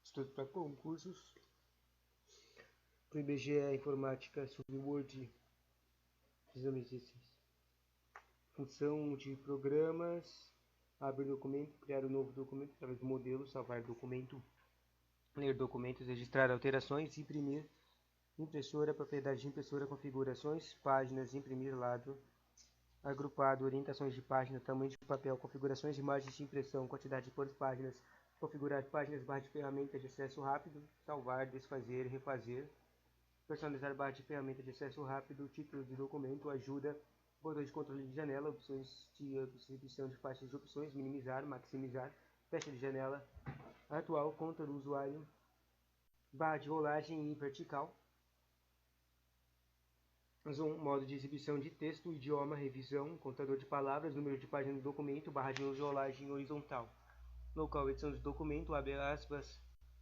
Estudo para concursos. Para o IBGE Informática sobre Word 2016. Função de programas. Abrir documento, criar um novo documento através do modelo, salvar documento, ler documentos, registrar alterações, imprimir, impressora, propriedade de impressora, configurações, páginas, imprimir lado, agrupado, orientações de página, tamanho de papel, configurações de imagens de impressão, quantidade de cores, páginas, configurar páginas, barra de ferramentas de acesso rápido, salvar, desfazer, refazer, personalizar barra de ferramenta de acesso rápido, título de documento, ajuda, botão de controle de janela, opções de exibição de faixas de opções, minimizar, maximizar, fecha de janela, atual, conta do usuário, barra de rolagem e vertical, zoom, modo de exibição de texto, idioma, revisão, contador de palavras, número de página do documento, barra de rolagem horizontal, local, edição de documento, abre aspas,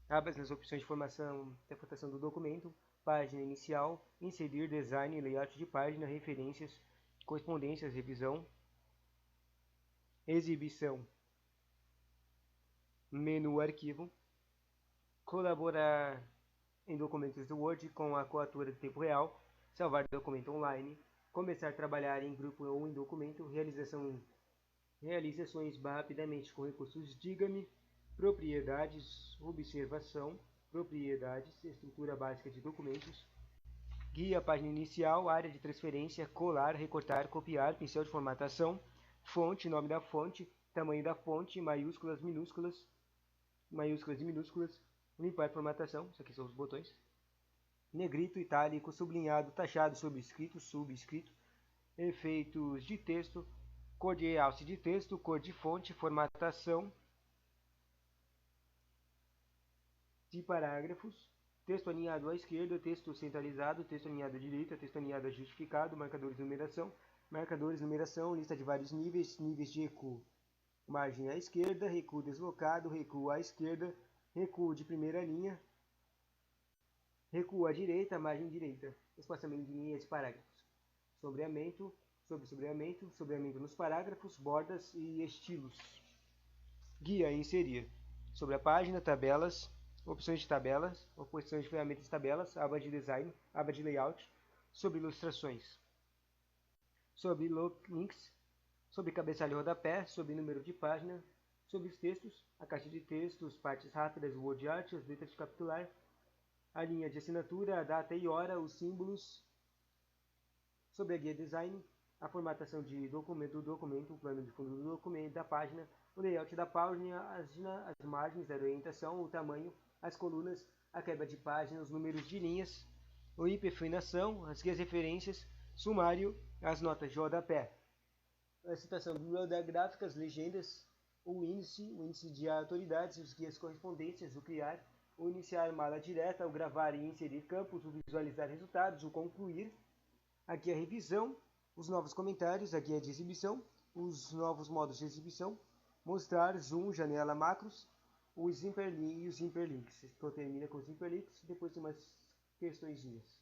abas nas opções de formação, interpretação do documento, página inicial, inserir, design, layout de página, referências, correspondências, revisão, exibição, menu arquivo, colaborar em documentos do Word com a coatura de tempo real, salvar documento online, começar a trabalhar em grupo ou em documento, realizações rapidamente com recursos Diga-me, propriedades, observação, propriedades, estrutura básica de documentos, guia, página inicial, área de transferência, colar, recortar, copiar, pincel de formatação, fonte, nome da fonte, tamanho da fonte, maiúsculas, minúsculas, maiúsculas e minúsculas, limpar formatação, isso aqui são os botões, negrito, itálico, sublinhado, taxado, sobrescrito, subscrito, efeitos de texto, cor de realce de texto, cor de fonte, formatação de parágrafos, texto alinhado à esquerda, texto centralizado, texto alinhado à direita, texto alinhado a justificado, marcadores de numeração, lista de vários níveis, níveis de recuo, margem à esquerda, recuo deslocado, recuo à esquerda, recuo de primeira linha, recuo à direita, margem direita, espaçamento de linhas de parágrafos, sombreamento, sombreamento nos parágrafos, bordas e estilos. Guia a inserir. Sobre a página, tabelas, opções de tabelas, opções de ferramentas de tabelas, aba de design, aba de layout, sobre ilustrações, sobre links, sobre cabeçalho e rodapé, sobre número de página, sobre os textos, a caixa de textos, partes rápidas, o word art, as letras de capitular, a linha de assinatura, a data e hora, os símbolos, sobre a guia design, a formatação de documento do documento, o plano de fundo do documento, da página, o layout da página, as margens, a orientação, o tamanho, as colunas, a quebra de páginas, os números de linhas, o hiperfinação, as guias referências, sumário, as notas de rodapé, a citação bibliográficas, legendas, o índice de autoridades, os guias correspondências, o criar, o iniciar mala direta, o gravar e inserir campos, o visualizar resultados, o concluir, a guia revisão, os novos comentários, a guia de exibição, os novos modos de exibição, mostrar, zoom, janela, macros, os hiperlinks e os hiperlinks. Então termina com os hiperlinks, depois tem umas questõezinhas.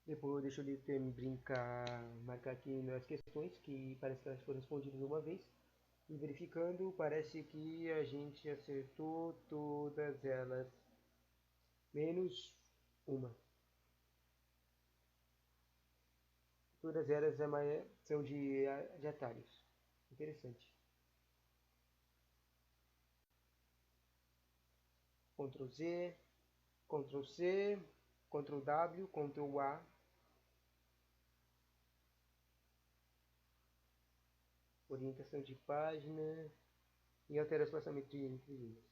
Depois deixa eu brincar, marcar aqui nas questões, que parece que elas foram respondidas uma vez. E verificando, parece que a gente acertou todas elas, menos uma. Todas elas são de atalhos. Interessante. Ctrl Z, Ctrl C, Ctrl W, Ctrl A. Orientação de página e altera o espaçamento de entre linhas.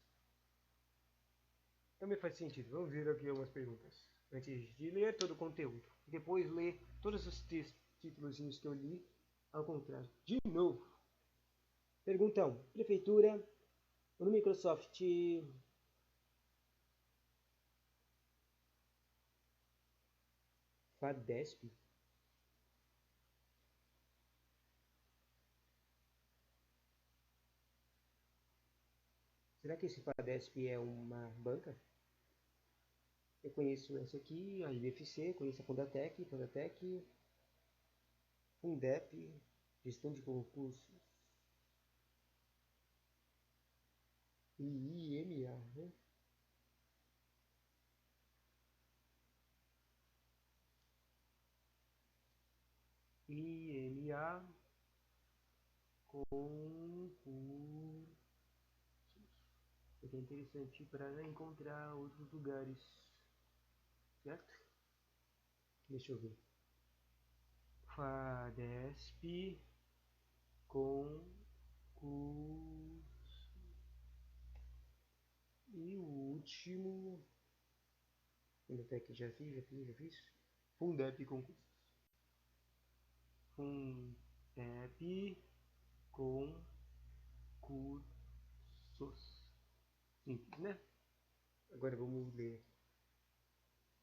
Também faz sentido. Vamos ver aqui algumas perguntas. Antes de ler todo o conteúdo. Depois ler todos os títulos que eu li ao contrário. De novo. Pergunta 1. Prefeitura no Microsoft FADESP. Será que esse FADESP é uma banca? Eu conheço essa aqui, a IBFC, conheço a Fundatec, Fundep, gestão de concursos. IMA, né? IMA concursos. É interessante para encontrar outros lugares, certo? Deixa eu ver. FADESP concurso. E o último. Onde até que já fiz. Fundep concursos. Fundep concursos. Simples, né? Agora vamos ler.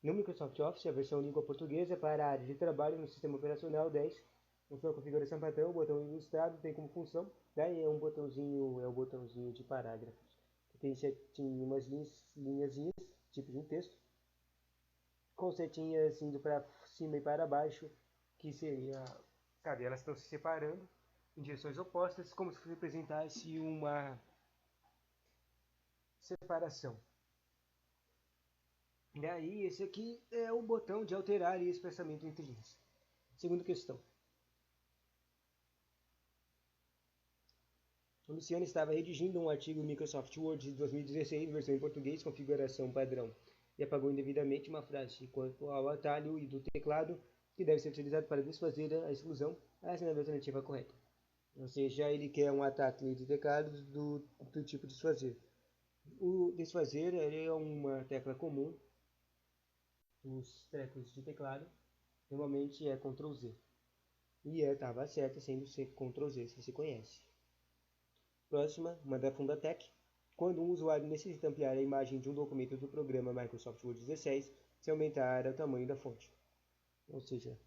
No Microsoft Office, a versão língua portuguesa para a área de trabalho no sistema operacional 10, na sua configuração padrão, o botão ilustrado tem como função, daí é um botãozinho, é o botãozinho de parágrafos, que tem umas linhazinhas, tipo de um texto, com setinhas indo para cima e para baixo, que seria, sabe, elas estão se separando em direções opostas, como se representasse uma separação. E aí, esse aqui é o botão de alterar esse espaçamento entre linhas. Segunda questão. O Luciano estava redigindo um artigo no Microsoft Word de 2016, versão em português, configuração padrão, e apagou indevidamente uma frase quanto ao atalho e do teclado que deve ser utilizado para desfazer a exclusão, assinale a alternativa correta. Ou seja, ele quer um atalho de teclados do tipo desfazer. O desfazer é uma tecla comum dos teclas de teclado, normalmente é Ctrl Z. E estava certa sendo Ctrl Z, se você conhece. Próxima, uma da Fundatec. Quando um usuário necessita ampliar a imagem de um documento do programa Microsoft Word 16, se aumentar o tamanho da fonte. Ou seja,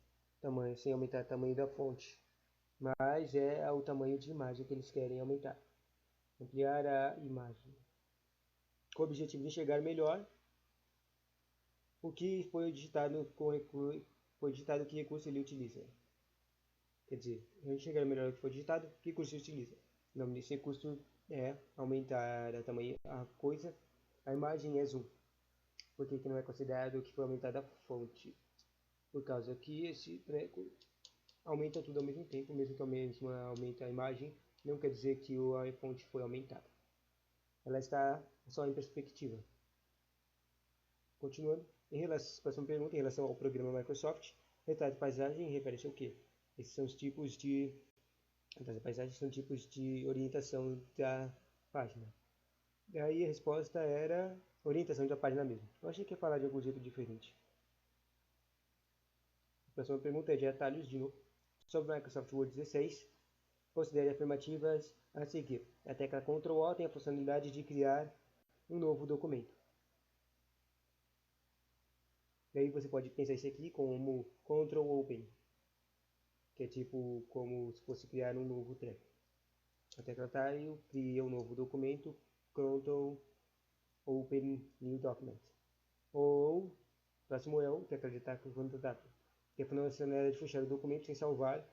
sem aumentar o tamanho da fonte. Mas é o tamanho de imagem que eles querem aumentar. Ampliar a imagem. Com o objetivo de enxergar melhor o que foi digitado que recurso ele utiliza. Quer dizer, enxergar melhor o que foi digitado, que recurso ele utiliza. O nome desse recurso é aumentar a tamanho a coisa. A imagem é zoom. Por que não é considerado que foi aumentada a fonte? Por causa que esse treco aumenta tudo ao mesmo tempo, mesmo que ao mesmo aumenta a imagem, não quer dizer que a fonte foi aumentada. Ela está só em perspectiva. Continuando, próxima pergunta, em relação ao programa Microsoft, retrato de paisagem refere-se ao quê? Esses são os tipos de retrato de paisagem são tipos de orientação da página. Daí a resposta era orientação da página mesmo. Eu achei que ia falar de algum jeito diferente. A próxima pergunta é de atalhos de novo. Sobre o Microsoft Word 16, considere afirmativas a seguir. A tecla Ctrl O tem a funcionalidade de criar um novo documento. Daí você pode pensar isso aqui como Ctrl Open, que é tipo como se fosse criar um novo treco. A tecla Atalho cria um novo documento, Ctrl Open New Document. Ou, próximo é o tecla de ataque quando data, que é a funcionalidade de fechar o documento sem salvar,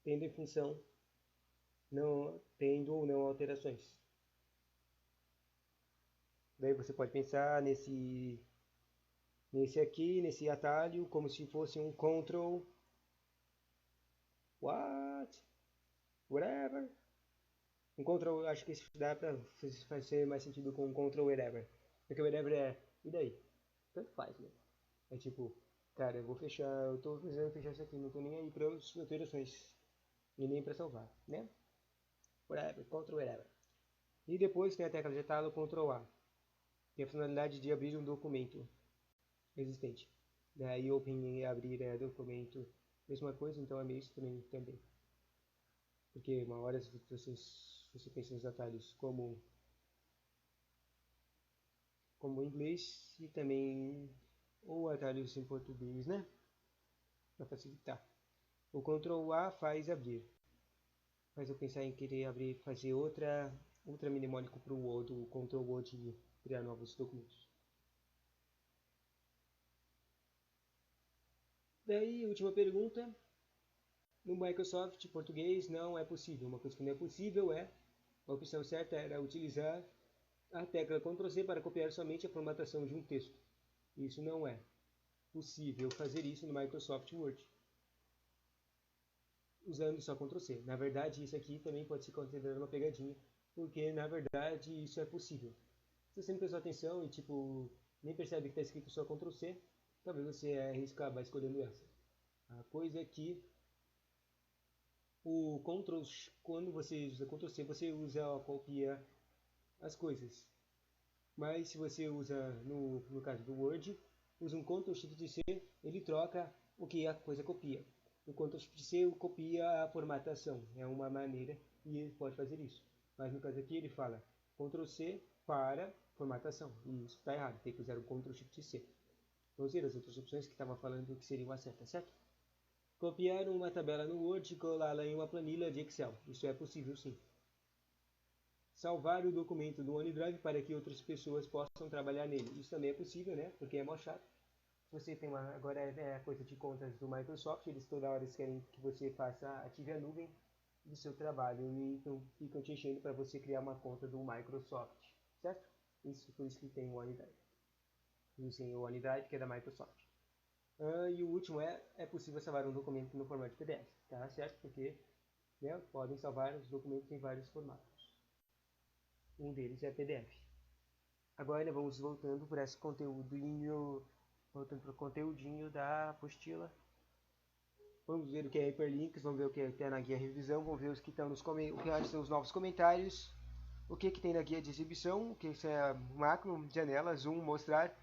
tendo em função, tendo ou não alterações. Daí você pode pensar nesse aqui, nesse atalho, como se fosse um Ctrl whatever. Um Ctrl, acho que isso dá pra fazer mais sentido com um Ctrl whatever. Porque whatever é, e daí? Tanto faz, né? É tipo, cara, eu tô precisando fechar isso aqui, não tô nem aí para as alterações. E nem para salvar, né? Whatever, Ctrl whatever. E depois tem a tecla de atalho Ctrl A. Tem a funcionalidade de abrir um documento existente. Daí open e abrir é documento, mesma coisa, então é meio estranho também. Porque uma hora você pensa nos atalhos como em inglês e também ou atalhos em português, né? Para facilitar. O Ctrl A faz abrir. Faz eu pensar em querer abrir, fazer outra mnemônico para o Word, o Ctrl Word de criar novos documentos. Daí, última pergunta. No Microsoft português não é possível. Uma coisa que não é possível é A opção certa era utilizar a tecla Ctrl+C para copiar somente a formatação de um texto. Isso não é possível fazer isso no Microsoft Word, usando só Ctrl+C. Na verdade, isso aqui também pode ser considerado uma pegadinha, porque na verdade isso é possível. Se você não prestou atenção e nem percebe que está escrito só Ctrl+C, talvez você arrisque acabar escolhendo essa. A coisa é que quando você usa Ctrl+C, você copia as coisas. Mas se você usa, no caso do Word, usa um Ctrl+Shift+C, ele troca o que a coisa copia. O Ctrl+Shift+C copia a formatação, é uma maneira e ele pode fazer isso. Mas no caso aqui ele fala Ctrl+C para formatação, e isso está errado, tem que usar o Ctrl+Shift+C. Vamos ver as outras opções que estava falando que seriam a certa, certo? Copiar uma tabela no Word e colá-la em uma planilha de Excel. Isso é possível sim. Salvar o documento do OneDrive para que outras pessoas possam trabalhar nele. Isso também é possível, né? Porque é mó chato. Você tem agora é coisa de contas do Microsoft, eles toda hora querem que você ative a nuvem do seu trabalho e então ficam te enchendo para você criar uma conta do Microsoft, certo? Isso por isso que tem o OneDrive. Usem o OneDrive que é da Microsoft. E o último é possível salvar um documento no formato de PDF, tá certo? Porque podem salvar os documentos em vários formatos. Um deles é PDF. Agora vamos voltando para esse conteúdinho, voltando para o conteúdinho da apostila. Vamos ver o que é hiperlinks, vamos ver o que tem na guia revisão, vamos ver os que estão o que são os novos comentários, o que tem na guia de exibição, o que é macro, janela, zoom, mostrar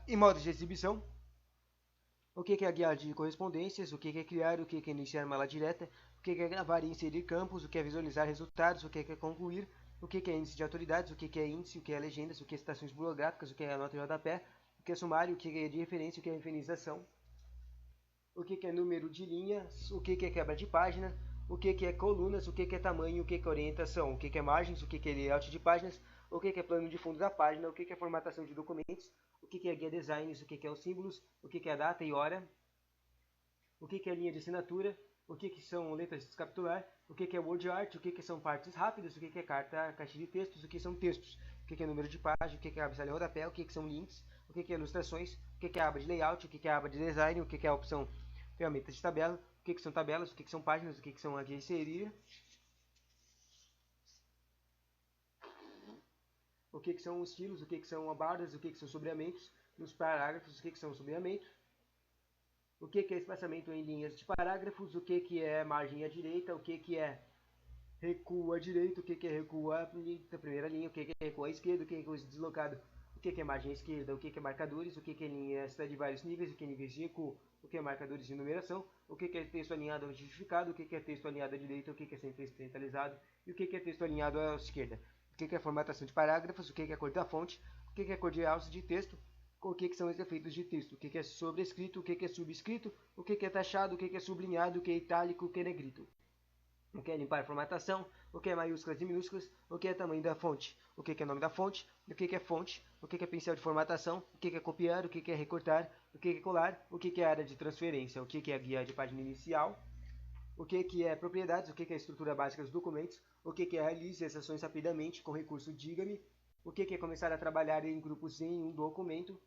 e modos de exibição. O que é a guia de correspondências, o que é criar, o que é iniciar mala direta, o que é gravar e inserir campos, o que é visualizar resultados, o que é concluir, o que é índice de autoridades, o que é índice, o que é legendas, o que é citações bibliográficas, o que é nota de rodapé, o que é sumário, o que é de referência, o que é infinização, o que é número de linhas, o que é quebra de página, o que é colunas, o que é tamanho, o que é orientação, o que é margens, o que é layout de páginas, o que é plano de fundo da página, o que é formatação de documentos, o que é guia designs, o que é os símbolos, o que é data e hora, o que é linha de assinatura, o que são letras de descapitular, o que é word art, o que são partes rápidas, o que é caixa de textos, o que são textos, o que é número de página, o que é aba de rodapé, o que são links, o que é ilustrações, o que é aba de layout, o que é aba de design, o que é a opção ferramentas de tabela, o que são tabelas, o que são páginas, o que são a de inserir, o que são os estilos, o que são barras, o que são sobramentos, nos parágrafos, o que são sobramentos, o que é espaçamento em linhas de parágrafos, o que é margem à direita, o que é recuo à direita, o que é recuo à primeira linha, o que é recuo à esquerda, o que é deslocado, o que é margem à esquerda, o que é marcadores, o que é linha de vários níveis, o que é níveis de recuo, o que é marcadores de numeração, o que é texto alinhado ou justificado, o que é texto alinhado à direita, o que é sempre centralizado e o que é texto alinhado à esquerda, o que é formatação de parágrafos, o que é cor da fonte, o que é cor de alça de texto, o que são os efeitos de texto, o que é sobrescrito, o que é subscrito, o que é taxado, o que é sublinhado, o que é itálico, o que é negrito. O que é limpar a formatação, o que é maiúsculas e minúsculas, o que é tamanho da fonte, o que é nome da fonte, o que é fonte, o que é pincel de formatação, o que é copiar, o que é recortar, o que é colar, o que é área de transferência, o que é guia de página inicial, o que é propriedades, o que é estrutura básica dos documentos, o que é realize as ações rapidamente com o recurso Diga-me, o que é começar a trabalhar em grupos em um documento,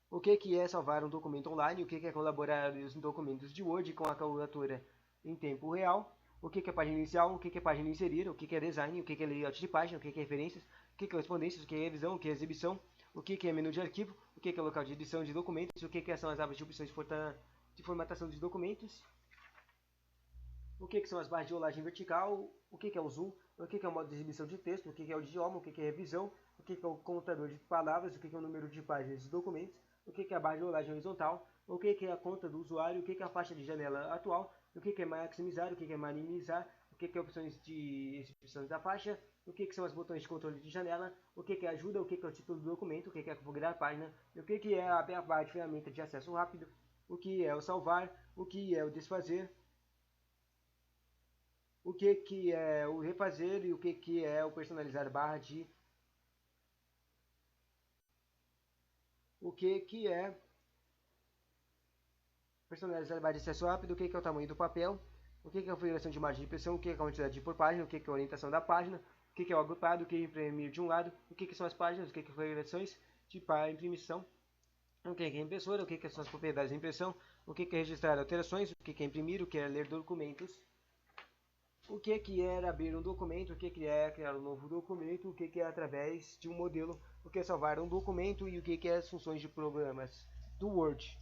o que é salvar um documento online, o que é colaborar os documentos de Word com a calculadora em tempo real, o que é página inicial, o que é página inserir, o que é design, o que é layout de página, o que é referências, o que é correspondências, o que é revisão, o que é exibição, o que é menu de arquivo, o que é local de edição de documentos, o que são as abas de opções de formatação de documentos, o que são as barras de rolagem vertical, o que é o zoom, o que é o modo de exibição de texto, o que é o idioma, o que é revisão, o que é o contador de palavras, o que é o número de páginas de documentos, o que é a barra de rolagem horizontal, o que é a conta do usuário, o que é a faixa de janela atual, o que é maximizar, o que é minimizar, o que é opções de exibição da faixa, o que são os botões de controle de janela, o que é ajuda, o que é o título do documento, o que é configurar a página, o que é a barra de ferramenta de acesso rápido, o que é o salvar, o que é o desfazer, o que é o refazer e o que é o personalizar barra de o que é personalizar barra de acesso rápido, o que é o tamanho do papel, o que é a configuração de margem de impressão, o que é a quantidade por página, o que é a orientação da página, o que é o agrupado, o que é imprimir de um lado, o que são as páginas, o que é configurações de impressão, o que é impressora, o que são as propriedades da impressão, o que é registrar alterações, o que é imprimir, o que é ler documentos, o que é abrir um documento, o que é criar um novo documento, o que é através de um modelo, o que é salvar um documento e o que é as funções de programas do Word.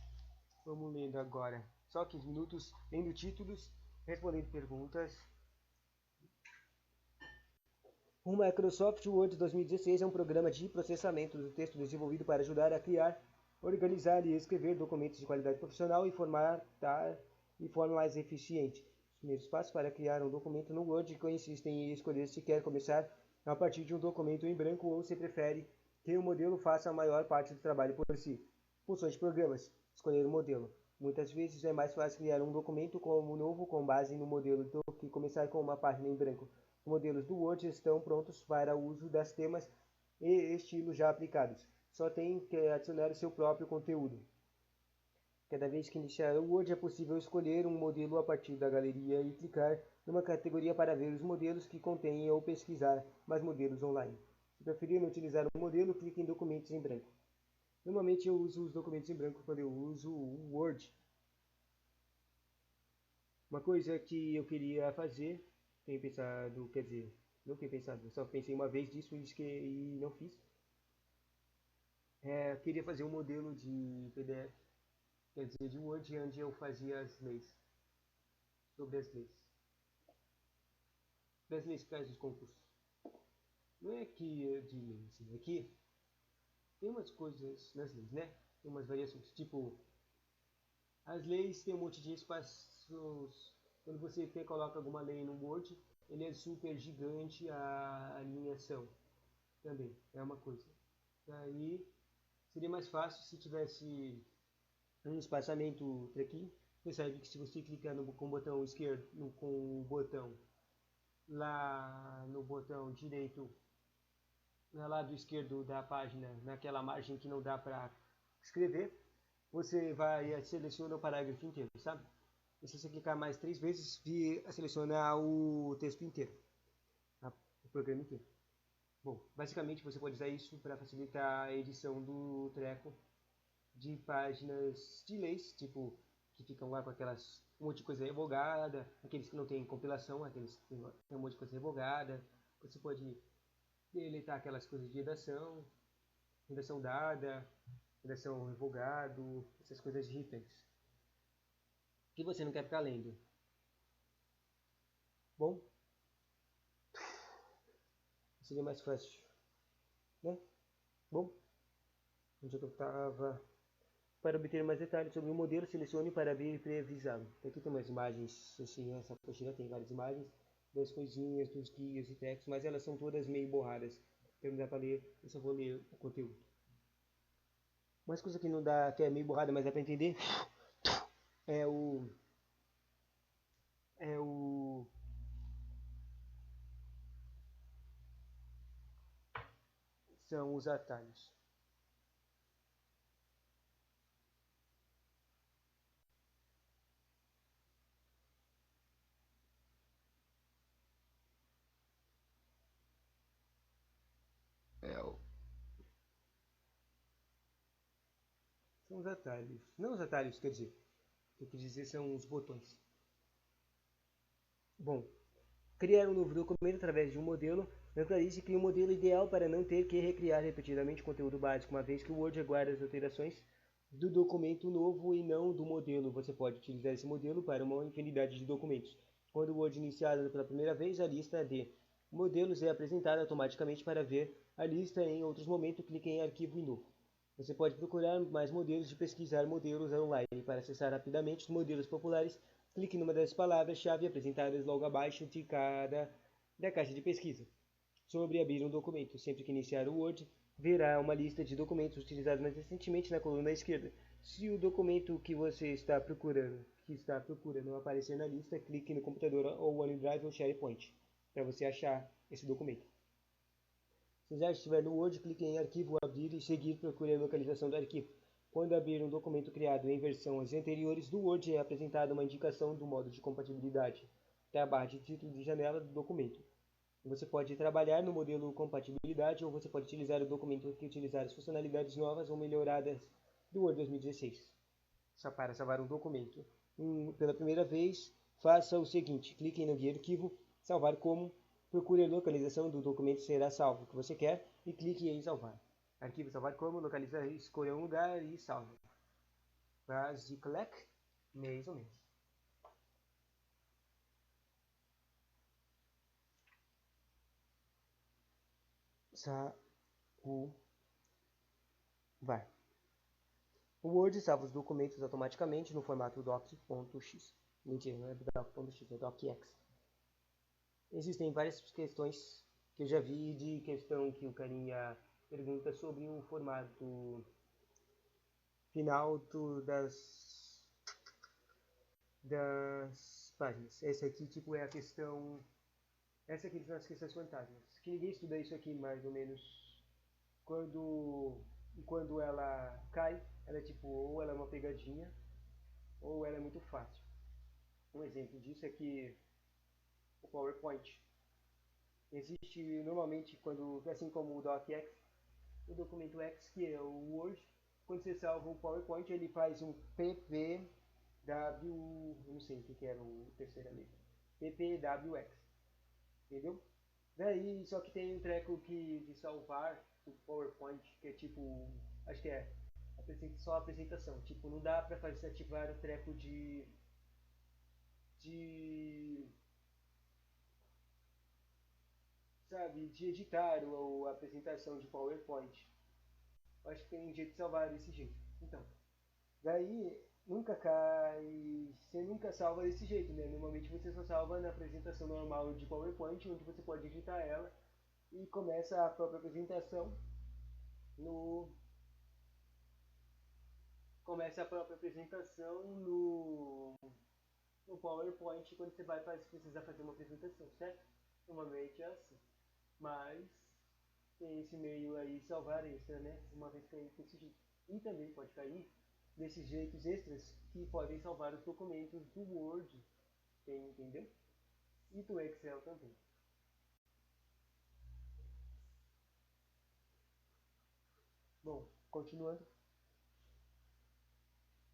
Vamos lendo agora. Só 15 minutos, lendo títulos, respondendo perguntas. O Microsoft Word 2016 é um programa de processamento do texto desenvolvido para ajudar a criar, organizar e escrever documentos de qualidade profissional e formatar de forma mais eficiente. Os primeiros passos para criar um documento no Word consistem em escolher se quer começar a partir de um documento em branco ou se prefere que o modelo faça a maior parte do trabalho por si. Funções de programas. Escolher o modelo. Muitas vezes é mais fácil criar um documento como novo com base no modelo do que começar com uma página em branco. Os modelos do Word estão prontos para o uso das temas e estilos já aplicados. Só tem que adicionar o seu próprio conteúdo. Cada vez que iniciar o Word é possível escolher um modelo a partir da galeria e clicar numa categoria para ver os modelos que contêm ou pesquisar mais modelos online. Se preferir não utilizar um modelo, clique em documentos em branco. Normalmente eu uso os documentos em branco quando eu uso o Word. Uma coisa que eu queria fazer, tenho pensado, quer dizer, não tenho pensado, eu só pensei uma vez disso e não fiz. Queria fazer um modelo de PDF, quer dizer, de Word, onde eu fazia as leis, sobre as leis. Das leis que faz os concursos. Não é que de leis, é que tem umas coisas nas leis, né? Tem umas variações, tipo, as leis têm um monte de espaços. Quando você coloca alguma lei no Word, ele é super gigante a alinhação. Também é uma coisa. Daí seria mais fácil se tivesse um espaçamento aqui. Você sabe que se você clicar com o botão esquerdo, com o botão lá no botão direito, no lado esquerdo da página, naquela margem que não dá para escrever, você vai selecionar o parágrafo inteiro, sabe? E se você clicar mais 3 vezes, seleciona o texto inteiro, tá? O programa inteiro. Bom, basicamente você pode usar isso para facilitar a edição do treco de páginas de leis, tipo, que ficam lá com aquelas um monte de coisa revogada, aqueles que não tem compilação, aqueles que tem um monte de coisa revogada. Você pode deletar aquelas coisas de redação dada, redação revogado, essas coisas irritantes que você não quer ficar lendo. Bom, seria mais fácil, né? Bom, onde eu estava? Para obter mais detalhes sobre o modelo, selecione para abrir e previsá-lo. Aqui tem umas imagens, assim, essa apostila tem várias imagens, das coisinhas, dos guias e textos, mas elas são todas meio borradas. Então não dá para ler, eu só vou ler o conteúdo. Uma coisa que não dá, que é meio borrada, mas dá para entender, é o é o são os atalhos. É o São os atalhos. Não os atalhos, quer dizer. O que eu quis dizer são os botões. Bom, criar um novo documento através de um modelo. Naturalize crie um modelo ideal para não ter que recriar repetidamente o conteúdo básico, uma vez que o Word aguarda as alterações do documento novo e não do modelo. Você pode utilizar esse modelo para uma infinidade de documentos. Quando o Word é iniciado pela primeira vez, a lista de modelos é apresentada automaticamente. Para ver a lista em outros momentos, clique em Arquivo e Novo. Você pode procurar mais modelos e pesquisar modelos online. Para acessar rapidamente os modelos populares, clique numa das palavras-chave apresentadas logo abaixo da caixa de pesquisa. Sobre abrir um documento. Sempre que iniciar o Word, verá uma lista de documentos utilizados mais recentemente na coluna esquerda. Se o documento que você está procurando não aparecer na lista, clique no computador ou OneDrive ou SharePoint para você achar esse documento. Se já estiver no Word, clique em Arquivo, Abrir e seguir procure a localização do arquivo. Quando abrir um documento criado em versões anteriores do Word, é apresentada uma indicação do modo de compatibilidade da barra de título de janela do documento. Você pode trabalhar no modelo compatibilidade ou você pode utilizar o documento que utilizar as funcionalidades novas ou melhoradas do Word 2016. Só para salvar um documento. Pela primeira vez, faça o seguinte: clique no guia arquivo, salvar como, procure a localização do documento será salvo que você quer e clique em salvar. Arquivo salvar como, localiza, escolha um lugar e salve. Basicalec, mais ou menos. Salvar. O Word salva os documentos automaticamente no formato doc.x. Mentira, não é doc.x, é docx. Existem várias questões que eu já vi de questão que o carinha pergunta sobre o formato final das páginas. Essa aqui tipo é a questão. Essa aqui são as questões fantasmas. Que ninguém estuda isso aqui mais ou menos quando ela cai, ela é tipo, ou ela é uma pegadinha, ou ela é muito fácil. Um exemplo disso é que o PowerPoint existe normalmente quando, assim como o DocX, o documento X, que é o Word, quando você salva o PowerPoint, ele faz um ppw, não sei o que era o terceira letra, ppwx, entendeu? Daí, só que tem um treco de salvar o PowerPoint, que é tipo, acho que é só a apresentação, tipo, não dá pra fazer ativar o treco de sabe, de editar a apresentação de PowerPoint. Eu acho que tem um jeito de salvar desse jeito. Então, daí nunca cai, você nunca salva desse jeito, né? Normalmente você só salva na apresentação normal de PowerPoint, onde você pode editar ela e começa a própria apresentação no começa a própria apresentação no PowerPoint quando você vai precisar fazer uma apresentação, certo? Normalmente é assim. Mas tem esse meio aí salvar extra, né? Uma vez cair desse jeito. E também pode cair desses jeitos extras que podem salvar os documentos do Word, entendeu? E do Excel também. Bom, continuando,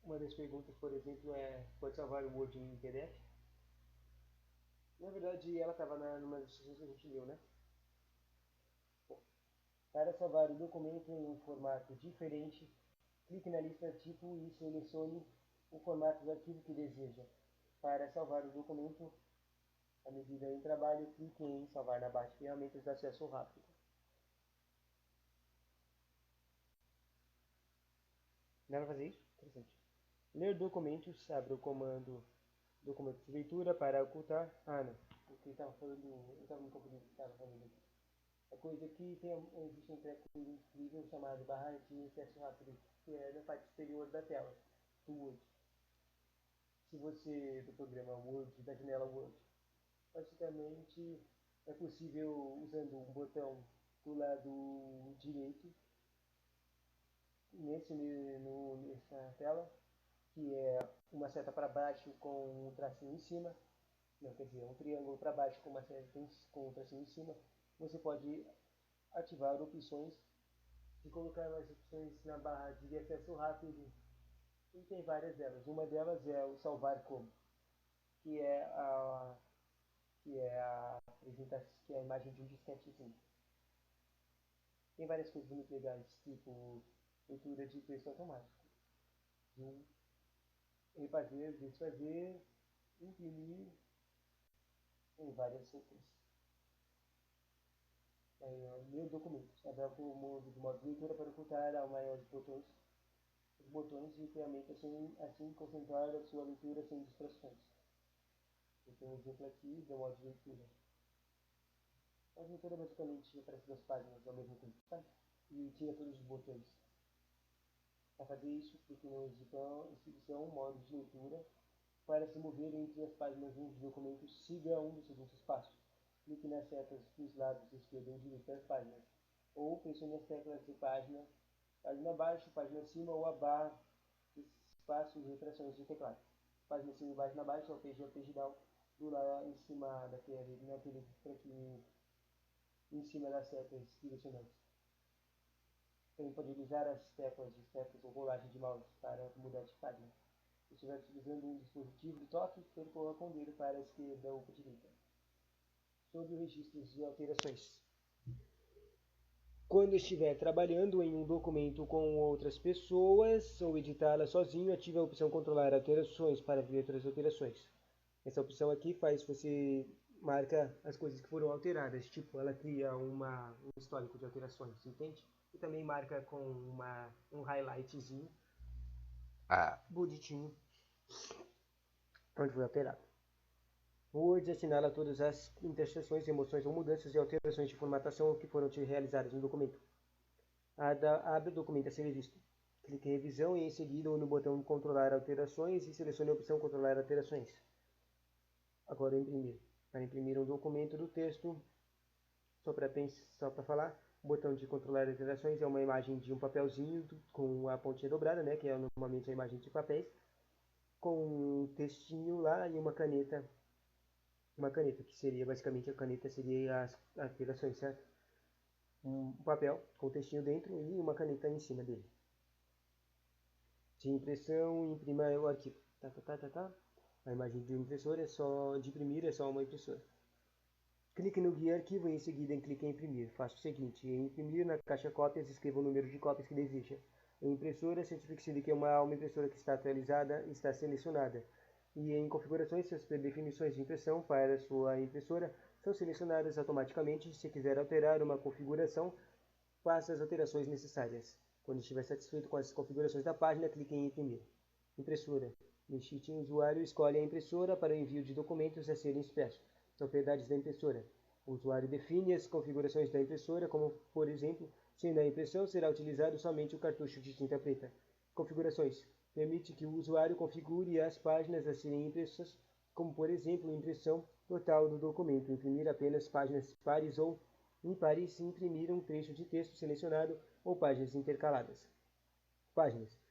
uma das perguntas, por exemplo, é: pode salvar o Word em PDF? Na verdade, ela estava numa das questões que a gente leu, né? Bom, para salvar o documento em um formato diferente, clique na lista tipo e selecione o formato do arquivo que deseja. Para salvar o documento, à medida em trabalho, clique em salvar na barra de ferramentas de acesso rápido. Dá para fazer isso? Interessante. Ler documentos, abre o comando documento de leitura para ocultar. Ah, não. O que estava falando, eu estava me confundindo o que estava falando aqui. A coisa que existe um treco incrível chamado barra de acesso rápido, que é na parte superior da tela do Word. Se você, do programa Word, da janela Word, basicamente é possível usando um botão do lado direito nessa tela, que é uma seta para baixo com um tracinho em cima, não, quer dizer, um triângulo para baixo com uma seta com um tracinho em cima, você pode ativar opções e colocar mais opções na barra de acesso rápido, e tem várias delas. Uma delas é o salvar como, que é a apresentação, que é a imagem de um disquetezinho. Tem várias coisas muito legais, tipo leitura de texto automático, zoom, refazer, desfazer, imprimir, em várias outras. Meu documento. Abra o modo de leitura para ocultar ao maior de botões, os botões e ferramentas assim concentrar a sua leitura sem distrações. Eu tenho um exemplo aqui do modo de leitura. A leitura basicamente aparece duas páginas ao mesmo tempo, sabe? E tira todos os botões. Para fazer isso, clique no exibição, modo de leitura. Para se mover entre as páginas de um documento, siga um dos seguintes passos. Clique nas setas dos lados esquerdo ou direito das páginas, ou pressione as teclas de página Página abaixo, página acima ou abaixo, espaço e retrações de teclado. Página acima e página abaixo, arpejo e arpejo down, do lá em cima naquele aqui em cima das setas direcionantes. Também pode utilizar as teclas ou rolagem de mouse para mudar de página. Se estiver utilizando um dispositivo de toque, percorra com o dedo para a esquerda ou para a direita. Sobre registros de alterações. Quando estiver trabalhando em um documento com outras pessoas ou editá-la sozinho, ative a opção controlar alterações para ver outras alterações. Essa opção aqui faz você marca as coisas que foram alteradas, tipo ela cria um histórico de alterações, entende? E também marca com um highlightzinho bonitinho onde foi alterado. O Word assinala todas as interseções, remoções ou mudanças e alterações de formatação que foram realizadas no documento. Abre o documento a ser visto. Clique em revisão e em seguida no botão controlar alterações e selecione a opção controlar alterações. Agora imprimir. Para imprimir um documento do texto, só para falar, o botão de controlar alterações é uma imagem de um papelzinho com a pontinha dobrada, né, que é normalmente a imagem de papéis, com um textinho lá e uma caneta, que seria basicamente a caneta seria as alterações, certo? Um papel com textinho dentro e uma caneta em cima dele. De impressão, imprima o arquivo. A imagem de impressora de imprimir é só uma impressora. Clique no guia arquivo e em seguida clique em imprimir. Faça o seguinte: em imprimir na caixa cópias, escreva o número de cópias que deseja. Em impressora, certifique-se de que uma impressora que está atualizada está selecionada. E em configurações, as definições de impressão para sua impressora são selecionadas automaticamente. Se quiser alterar uma configuração, faça as alterações necessárias. Quando estiver satisfeito com as configurações da página, clique em imprimir. Impressora. No sheet em usuário, escolhe a impressora para o envio de documentos a serem impressos. Propriedades da impressora. O usuário define as configurações da impressora, como, por exemplo, se na impressão será utilizado somente o cartucho de tinta preta. Configurações. Permite que o usuário configure as páginas a serem impressas, como, por exemplo, impressão total do documento, imprimir apenas páginas pares ou ímpares, imprimir um trecho de texto selecionado ou páginas intercaladas. Páginas.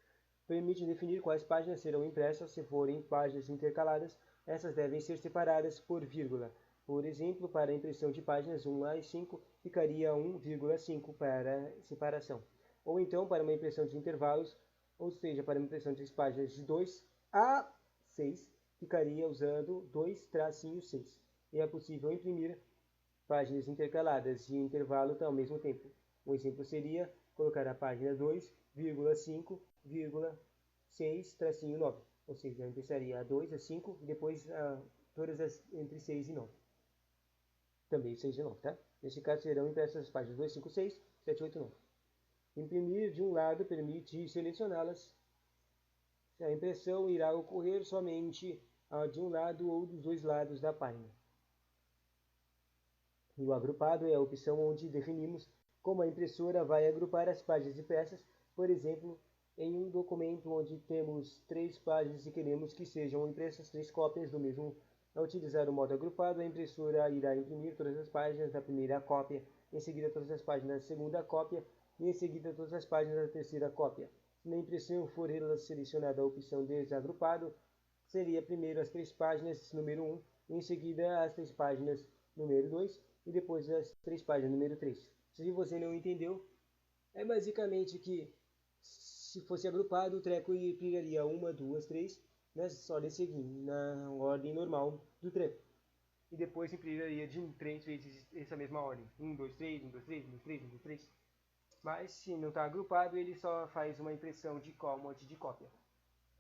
Permite definir quais páginas serão impressas. Se forem páginas intercaladas, essas devem ser separadas por vírgula. Por exemplo, para a impressão de páginas 1 a 5, ficaria 1,5 para separação. Ou então, para uma impressão de intervalos, ou seja, para uma impressão de páginas de 2 a 6, ficaria usando 2-6. E é possível imprimir páginas intercaladas de intervalo ao mesmo tempo. Um exemplo seria colocar a página 2,5,6-9, ou seja, empezaria a 2 a 5 e depois todas entre 6 e 9. Também 6 e 9, tá? Nesse caso serão impressas as páginas 2, 5, 6, 7, 8 e 9. Imprimir de um lado permite selecioná-las. A impressão irá ocorrer somente de um lado ou dos dois lados da página. E o agrupado é a opção onde definimos como a impressora vai agrupar as páginas e peças. Por exemplo, em um documento onde temos 3 páginas e queremos que sejam impressas 3 cópias do mesmo. Ao utilizar o modo agrupado, a impressora irá imprimir todas as páginas da primeira cópia, em seguida todas as páginas da segunda cópia e em seguida todas as páginas da terceira cópia. Se na impressão for selecionada a opção desagrupado, seria primeiro as 3 páginas número 1, em seguida as 3 páginas número 2 e depois as 3 páginas número 3. Se você não entendeu, é basicamente que se fosse agrupado, o treco viraria 1, 2, 3, né, só de seguir na ordem normal do treco. E depois imprimiria de 3 vezes essa mesma ordem. 1, 2, 3, 1, 2, 3, 1, 2, 3, 1, 2, 3. Mas se não está agrupado, ele só faz uma impressão de um monte de cópia.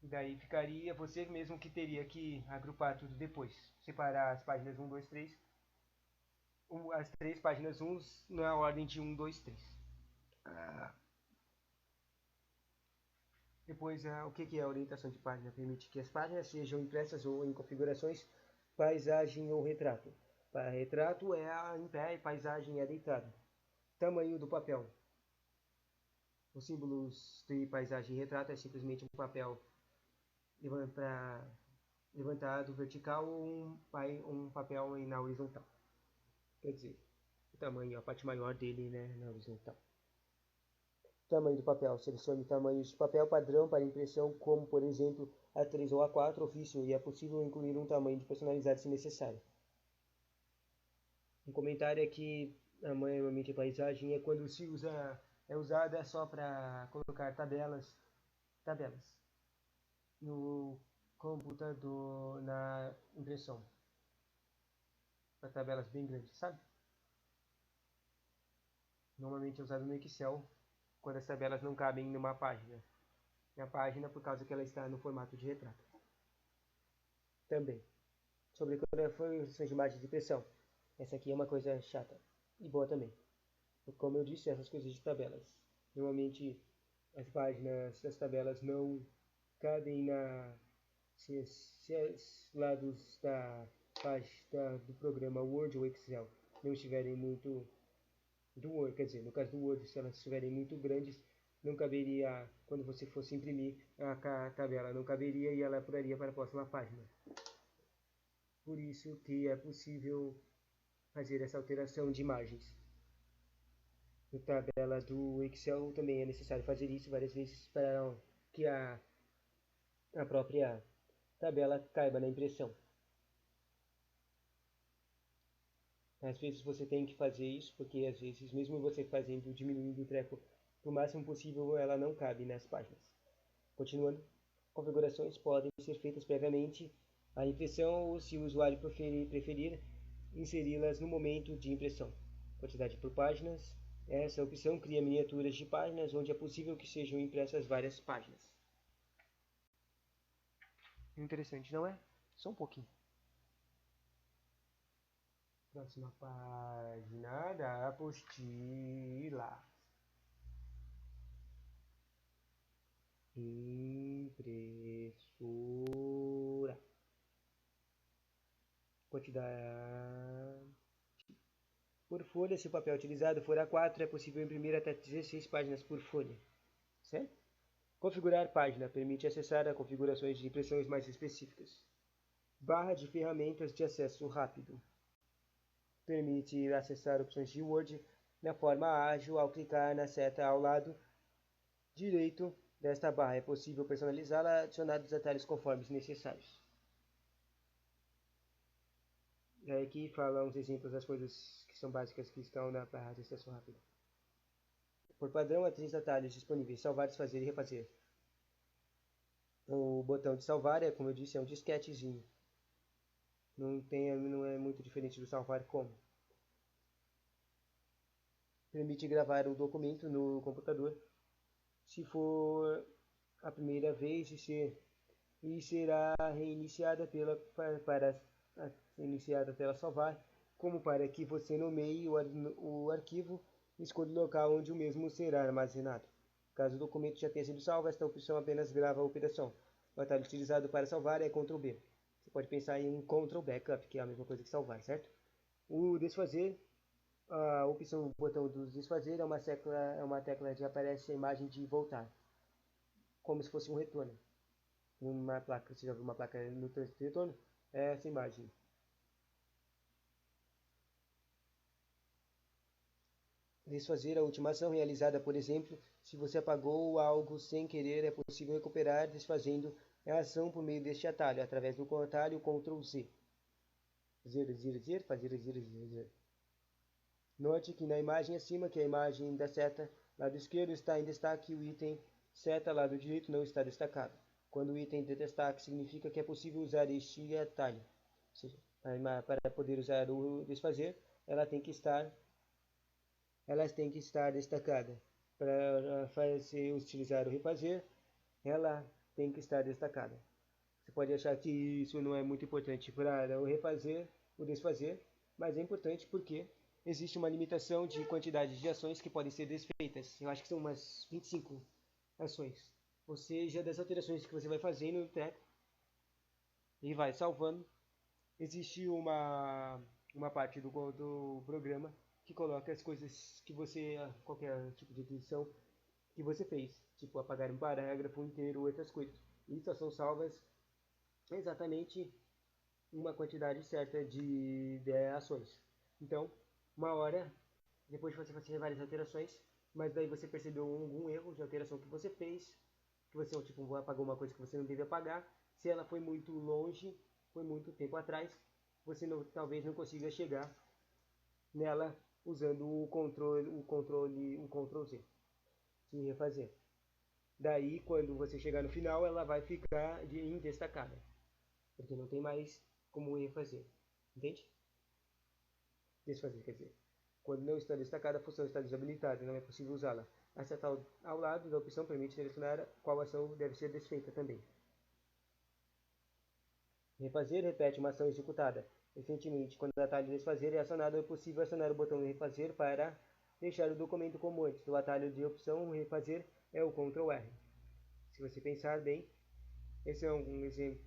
E daí ficaria você mesmo que teria que agrupar tudo depois. Separar as páginas 1, 2, 3. As 3 páginas 1 na ordem de 1, 2, 3. Depois, o que é a orientação de página? Permite que as páginas sejam impressas ou em configurações paisagem ou retrato. Para retrato é em pé e paisagem é deitado. Tamanho do papel. Os símbolos de paisagem e retrato é simplesmente um papel levantado vertical ou um papel na horizontal. Quer dizer, o tamanho, a parte maior dele, né, na horizontal. Tamanho do papel. Selecione tamanhos de papel padrão para impressão, como por exemplo A3 ou A4 ofício, e é possível incluir um tamanho de personalizado se necessário. Um comentário é que normalmente a paisagem é quando se usa, é usada só para colocar tabelas no computador, na impressão, para tabelas bem grandes, sabe? Normalmente é usado no Excel quando as tabelas não cabem numa página. Na página por causa que ela está no formato de retrato. Também. Sobre configurações de imagem de impressão. Essa aqui é uma coisa chata e boa também. Como eu disse, essas coisas de tabelas. Normalmente as páginas, as tabelas não cabem se os lados da página do programa Word ou Excel não estiverem muito do Word, quer dizer, no caso do Word, se elas estiverem muito grandes, não caberia, quando você fosse imprimir a tabela, não caberia e ela pularia para a próxima página. Por isso que é possível fazer essa alteração de imagens. Na tabela do Excel também é necessário fazer isso várias vezes para que a própria tabela caiba na impressão. Às vezes você tem que fazer isso, porque às vezes, mesmo você fazendo, diminuindo o treco o máximo possível, ela não cabe nas páginas. Continuando, configurações podem ser feitas previamente à impressão ou, se o usuário preferir, inseri-las no momento de impressão. Quantidade por páginas. Essa opção cria miniaturas de páginas onde é possível que sejam impressas várias páginas. Interessante, não é? Só um pouquinho. Próxima página da apostila. Impressora. Quantidade. Por folha, se o papel utilizado for A4, é possível imprimir até 16 páginas por folha. Certo? Configurar página permite acessar a configurações de impressões mais específicas. Barra de ferramentas de acesso rápido. Permite acessar opções de Word na forma ágil ao clicar na seta ao lado direito desta barra. É possível personalizá-la adicionando os atalhos conforme necessários. Aqui fala uns exemplos das coisas que são básicas que estão na barra de acesso rápido. Por padrão, há 3 atalhos disponíveis: salvar, desfazer e refazer. O botão de salvar é, como eu disse, é um disquetezinho. Não é muito diferente do salvar como. Permite gravar um documento no computador, se for a primeira vez, e será reiniciada pela salvar, como para que você nomeie o arquivo e escolha o local onde o mesmo será armazenado. Caso o documento já tenha sido salvo, esta opção apenas grava a operação. O atalho utilizado para salvar é Ctrl B. Você pode pensar em um Ctrl Backup, que é a mesma coisa que salvar, certo? O desfazer, a opção botão do desfazer é uma tecla que aparece a imagem de voltar, como se fosse um retorno. Uma placa, você já viu uma placa no trânsito de retorno? É essa imagem. Desfazer a última ação realizada, por exemplo, se você apagou algo sem querer, é possível recuperar desfazendo a ação por meio deste atalho, através do atalho Ctrl Z. Fazer. Note que na imagem acima, que é a imagem da seta, lado esquerdo está em destaque e o item seta lado direito não está destacado. Quando o item de destaque significa que é possível usar este atalho. Ou seja, para poder usar o desfazer, ela tem que estar destacada. Para utilizar o refazer, ela tem que estar destacada. Você pode achar que isso não é muito importante para o refazer, o desfazer, mas é importante porque existe uma limitação de quantidade de ações que podem ser desfeitas. Eu acho que são umas 25 ações. Ou seja, das alterações que você vai fazendo no treco e vai salvando, existe uma parte do programa que coloca as coisas que você, qualquer tipo de edição que você fez, tipo apagar um parágrafo inteiro ou outras coisas. E só são salvas exatamente uma quantidade certa de ações. Então, uma hora, depois de você fazer várias alterações, mas daí você percebeu algum erro de alteração que você fez, que você tipo, apagou uma coisa que você não devia apagar. Se ela foi muito longe, foi muito tempo atrás, você não, talvez não consiga chegar nela usando o Ctrl Z de refazer. Daí, quando você chegar no final, ela vai ficar em destacada, porque não tem mais como refazer, entende? Desfazer, quer dizer. Quando não está destacada, a função está desabilitada, não é possível usá-la. A seta ao lado da opção permite selecionar qual ação deve ser desfeita também. Refazer repete uma ação executada. Recentemente, quando o atalho desfazer é acionado, é possível acionar o botão refazer para deixar o documento como antes. O atalho de opção refazer é o Ctrl R. Se você pensar bem, esse é um exemplo,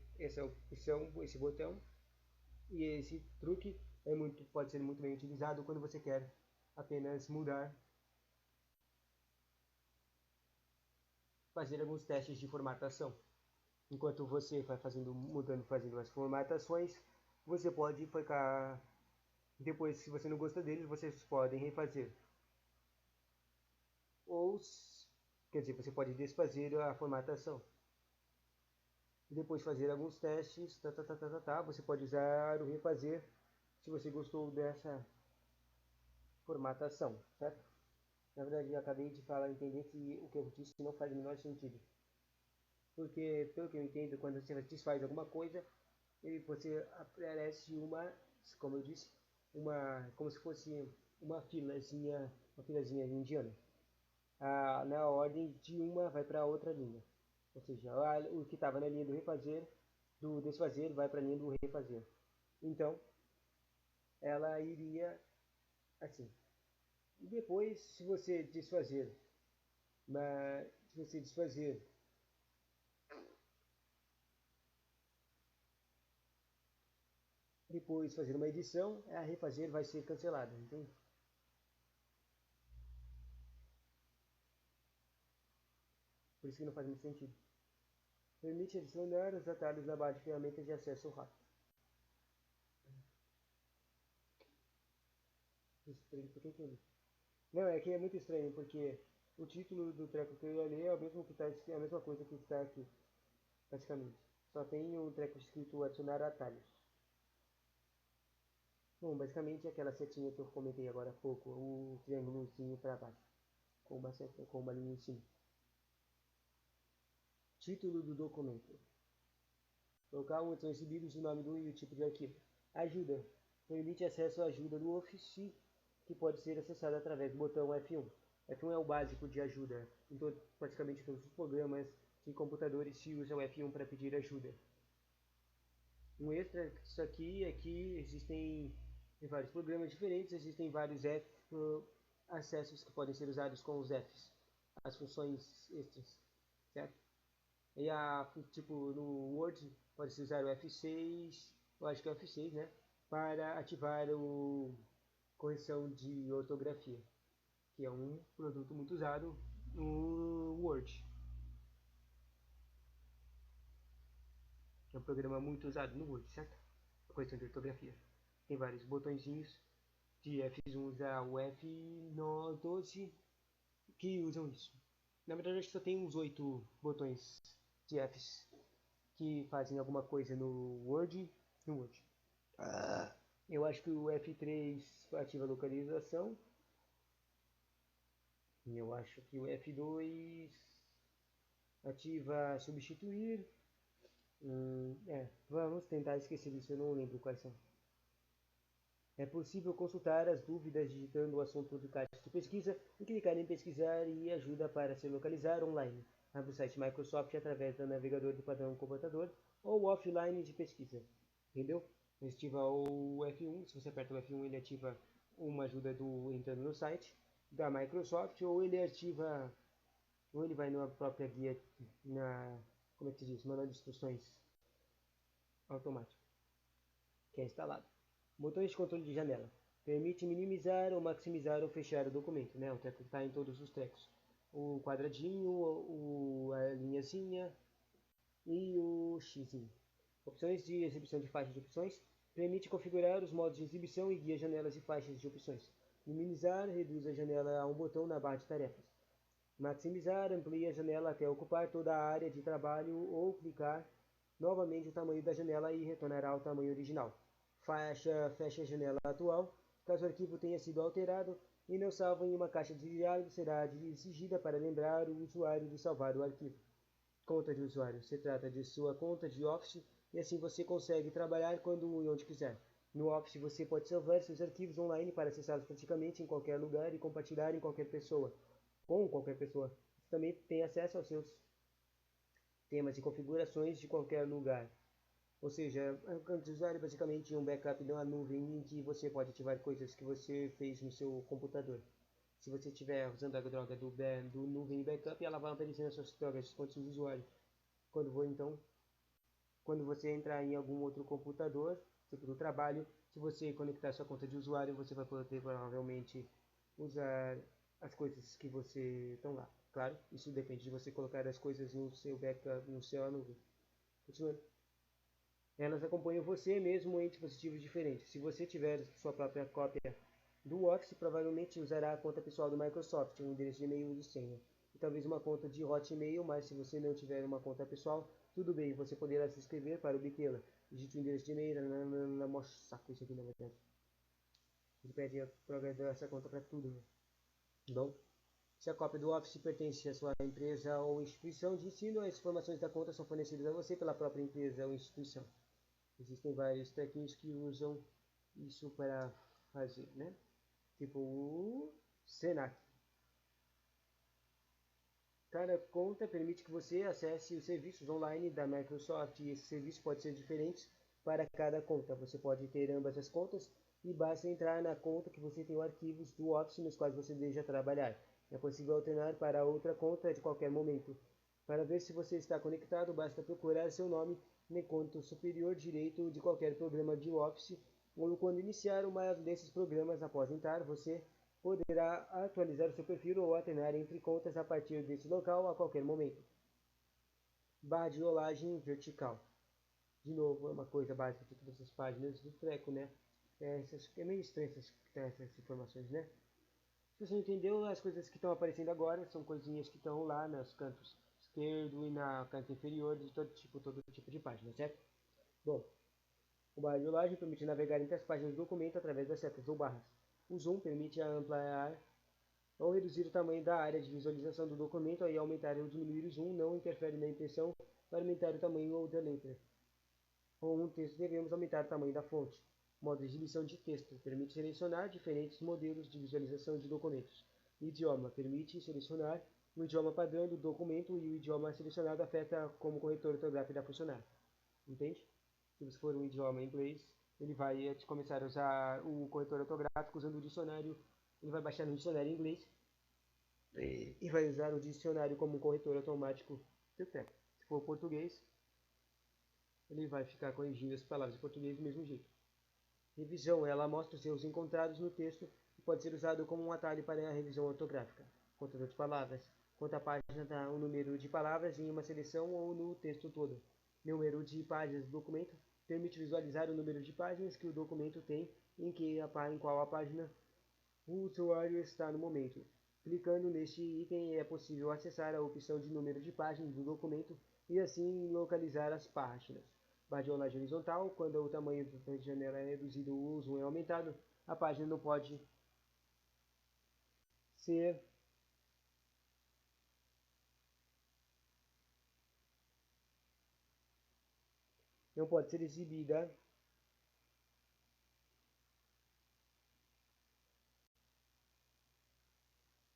esse botão e esse truque pode ser muito bem utilizado quando você quer apenas fazer alguns testes de formatação. Enquanto você vai fazendo as formatações, você pode ficar. Depois, se você não gosta deles, vocês podem refazer. Ou, quer dizer, você pode desfazer a formatação. E depois fazer alguns testes, você pode usar o refazer se você gostou dessa formatação, certo? Na verdade, eu acabei de falar, entender que o que eu disse não faz o menor sentido. Porque, pelo que eu entendo, quando você desfaz alguma coisa, você aparece como eu disse, como se fosse uma filazinha indiana. Na ordem de uma vai para outra linha. Ou seja, o que estava na linha do desfazer, vai para a linha do refazer. Então, ela iria assim. E depois, se você desfazer depois fazer uma edição, a refazer vai ser cancelada, entende? Por isso que não faz muito sentido. Permite adicionar os atalhos na barra de ferramentas de acesso rápido. Estranho, por que eu li? Não, é que é muito estranho, porque o título do treco que eu ia ler é o mesmo que tá, é a mesma coisa que está aqui, praticamente. Só tem um treco escrito adicionar atalhos. Bom, basicamente é aquela setinha que eu comentei agora há pouco, o triângulozinho para baixo, com uma linha em cima. Título do documento. Local são exibidos o nome do e o tipo de arquivo. Ajuda. Permite acesso à ajuda do Office, que pode ser acessada através do botão F1. F1 é o básico de ajuda. Em praticamente todos os programas de computadores se usa o F1 para pedir ajuda. Um extra disso aqui é que existem em vários programas diferentes, existem vários acessos que podem ser usados com os Fs, as funções extras, certo? E tipo, no Word pode-se usar o F6, eu acho que é o F6, né? Para ativar o correção de ortografia, que é um produto muito usado no Word. É um programa muito usado no Word, certo? A correção de ortografia. Tem vários botõezinhos de F1 a o F12 que usam isso. Na verdade, acho que só tem uns 8 botões de Fs que fazem alguma coisa no Word. No Word. Eu acho que o F3 ativa a localização. Eu acho que o F2 ativa substituir. Vamos tentar esquecer disso, eu não lembro quais são. É possível consultar as dúvidas digitando o assunto do caixa de pesquisa e clicar em pesquisar e ajuda para se localizar online. Abre o site Microsoft através do navegador do padrão computador ou offline de pesquisa. Entendeu? Ativa o F1, se você aperta o F1 ele ativa uma ajuda do entrando no site da Microsoft ou ele vai na própria guia como é que se diz, manual de instruções automático que é instalado. Botões de controle de janela. Permite minimizar ou maximizar ou fechar o documento, né? O treco está em todos os trecos. O quadradinho, a linhazinha e o xizinho. Opções de exibição de faixas de opções. Permite configurar os modos de exibição e guia janelas e faixas de opções. Minimizar, reduz a janela a um botão na barra de tarefas. Maximizar, amplia a janela até ocupar toda a área de trabalho ou clicar novamente o tamanho da janela e retornará ao tamanho original. Fecha a janela atual. Caso o arquivo tenha sido alterado e não salvo em uma caixa de diálogo, será exigida para lembrar o usuário de salvar o arquivo. Conta de usuário. Se trata de sua conta de Office e assim você consegue trabalhar quando e onde quiser. No Office você pode salvar seus arquivos online para acessá-los praticamente em qualquer lugar e compartilhar em qualquer pessoa, com qualquer pessoa. Você também tem acesso aos seus temas e configurações de qualquer lugar. Ou seja, o campo de usuário é basicamente um backup de uma nuvem em que você pode ativar coisas que você fez no seu computador. Se você estiver usando a droga do nuvem backup, ela vai aparecer nas suas drogas de contas de usuário. Quando você entrar em algum outro computador, tipo do trabalho, se você conectar sua conta de usuário, você vai poder provavelmente usar as coisas que você estão lá. Claro, isso depende de você colocar as coisas no seu backup, no seu nuvem. Continuando. Elas acompanham você mesmo em dispositivos diferentes. Se você tiver sua própria cópia do Office, provavelmente usará a conta pessoal do Microsoft, um endereço de e-mail e senha. E talvez uma conta de Hotmail, mas se você não tiver uma conta pessoal, tudo bem, você poderá se inscrever para obtê-la. Digite o endereço de e-mail, saco isso aqui na verdade. Ele pede essa conta para tudo. Né? Bom, se a cópia do Office pertence à sua empresa ou instituição de ensino, as informações da conta são fornecidas a você pela própria empresa ou instituição. Existem vários técnicos que usam isso para fazer, né? Tipo o Senac. Cada conta permite que você acesse os serviços online da Microsoft e esse serviço pode ser diferente para cada conta. Você pode ter ambas as contas e basta entrar na conta que você tem os arquivos do Office nos quais você deseja trabalhar. É possível alternar para outra conta de qualquer momento. Para ver se você está conectado, basta procurar seu nome no canto superior direito de qualquer programa de Office ou quando iniciar uma desses programas após entrar, você poderá atualizar seu perfil ou alternar entre contas a partir desse local a qualquer momento. Barra de rolagem vertical. De novo, é uma coisa básica de todas as páginas do treco, né? É meio estranho essas informações, né? Se você não entendeu, as coisas que estão aparecendo agora são coisinhas que estão lá nos cantos esquerdo e na canto inferior de todo tipo de página, certo? Bom, o barra de rolagem permite navegar entre as páginas do documento através das setas ou barras. O zoom permite ampliar ou reduzir o tamanho da área de visualização do documento e aumentar ou diminuir o zoom não interfere na impressão para aumentar o tamanho ou da letra. Com um texto devemos aumentar o tamanho da fonte. Modo de exibição de texto permite selecionar diferentes modelos de visualização de documentos. Idioma permite selecionar o idioma padrão do documento e o idioma selecionado afeta como o corretor ortográfico irá funcionar. Entende? Se você for um idioma inglês, ele vai começar a usar o corretor ortográfico usando o dicionário. Ele vai baixar no dicionário em inglês e vai usar o dicionário como um corretor automático. Se for português, ele vai ficar corrigindo as palavras em português do mesmo jeito. Revisão, ela mostra os erros encontrados no texto e pode ser usado como um atalho para a revisão ortográfica. Contador de palavras. Conta a página dá o número de palavras em uma seleção ou no texto todo. Número de páginas do documento permite visualizar o número de páginas que o documento tem em qual a página o usuário está no momento. Clicando neste item é possível acessar a opção de número de páginas do documento e assim localizar as páginas. Barra horizontal, quando o tamanho da janela é reduzido ou o zoom é aumentado, a página ser não pode ser exibida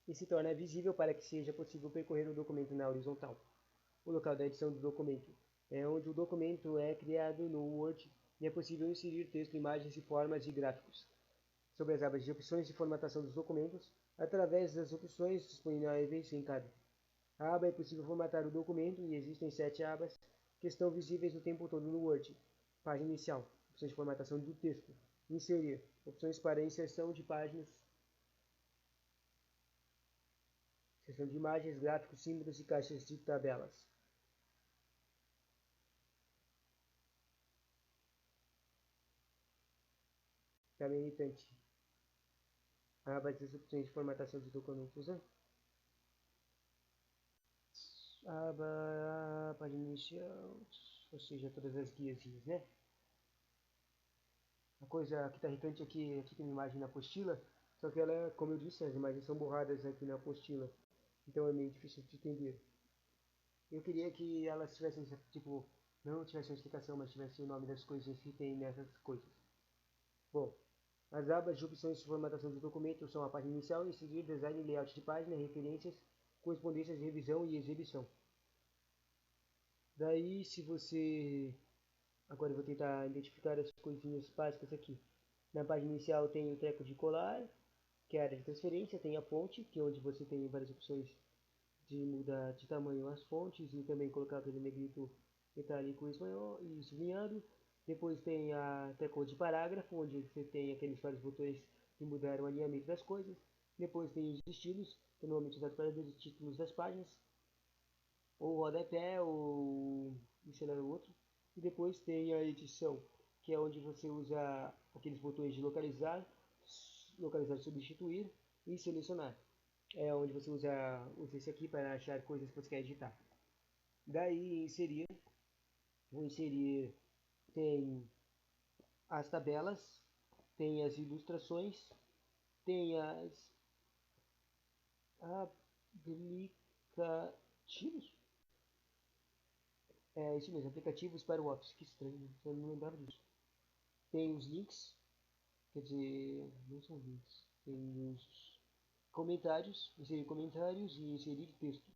e se torna visível para que seja possível percorrer o documento na horizontal. O local da edição do documento é onde o documento é criado no Word e é possível inserir texto, imagens e formas e gráficos. Sobre as abas de opções de formatação dos documentos, através das opções disponíveis em cada aba é possível formatar o documento e existem 7 abas que estão visíveis o tempo todo no Word. Página inicial, opções de formatação do texto, inserir, opções para inserção de páginas, seção de imagens, gráficos, símbolos e caixas de tabelas. Tá meio irritante. aba das opções de formatação de documentos, né? Aba, página inicial, ou seja, todas as guiazinhas, né? A coisa que está irritante aqui tem uma imagem na apostila, só que ela, como eu disse, as imagens são borradas aqui na apostila, então é meio difícil de entender. Eu queria que elas tivessem, tipo, não tivesse uma explicação, mas tivesse o nome das coisas que tem nessas coisas. Bom, as abas de opções de formatação de documento são a página inicial, em seguida design e layout de página, referências, correspondências de revisão e exibição. Daí, se você... Agora eu vou tentar identificar as coisinhas básicas aqui. Na página inicial tem o treco de colar, que é a área de transferência, tem a fonte, que é onde você tem várias opções de mudar de tamanho as fontes e também colocar aquele negrito itálico e espanhol e sublinhado. Depois tem a tecla de parágrafo, onde você tem aqueles vários botões que mudaram o alinhamento das coisas. Depois tem os estilos, que normalmente usados para ver os títulos das páginas, ou rodapé, ou sei lá o outro. E depois tem a edição, que é onde você usa aqueles botões de localizar, localizar, substituir e selecionar. É onde você usa esse aqui para achar coisas que você quer editar. Daí vou inserir, tem as tabelas, tem as ilustrações, tem as aplicativos. É isso mesmo, aplicativos para o Office. Que estranho, eu não lembrava disso. Tem os links, quer dizer, não são links. Tem os comentários e inserir texto.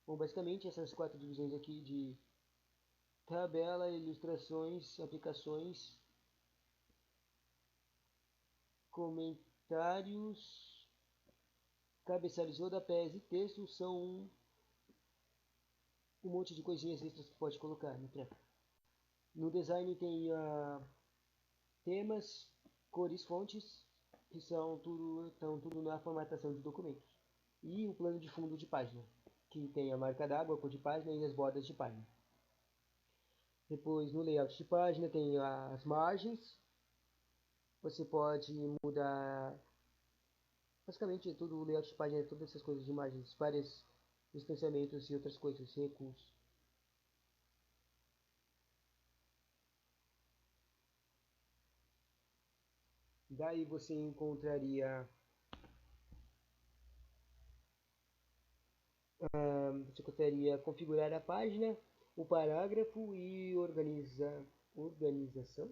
Bom, basicamente essas quatro divisões aqui de tabela, ilustrações, aplicações, comentários, cabeçalhos, rodapés e textos são um monte de coisinhas extras que pode colocar no treco. No design tem temas, cores, fontes, que estão tudo na formatação de documentos. E o plano de fundo de página, que tem a marca d'água, a cor de página e as bordas de página. Depois no layout de página tem as margens. Você pode mudar basicamente tudo o layout de página, todas essas coisas de imagens, vários distanciamentos e outras coisas, recursos. Daí você encontraria configurar a página, o parágrafo e organização,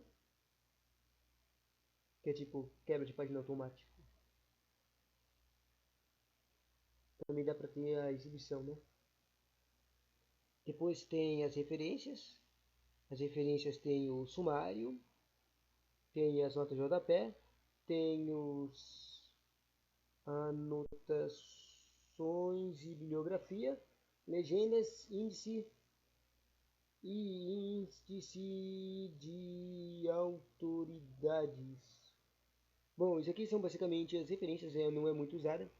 que é tipo quebra de página automático. Também dá para ter a exibição, né? Depois tem as referências. As referências tem o sumário, tem as notas de rodapé, tem os anotações e bibliografia, legendas, índice de autoridades. Bom, isso aqui são basicamente as referências, não é muito usada,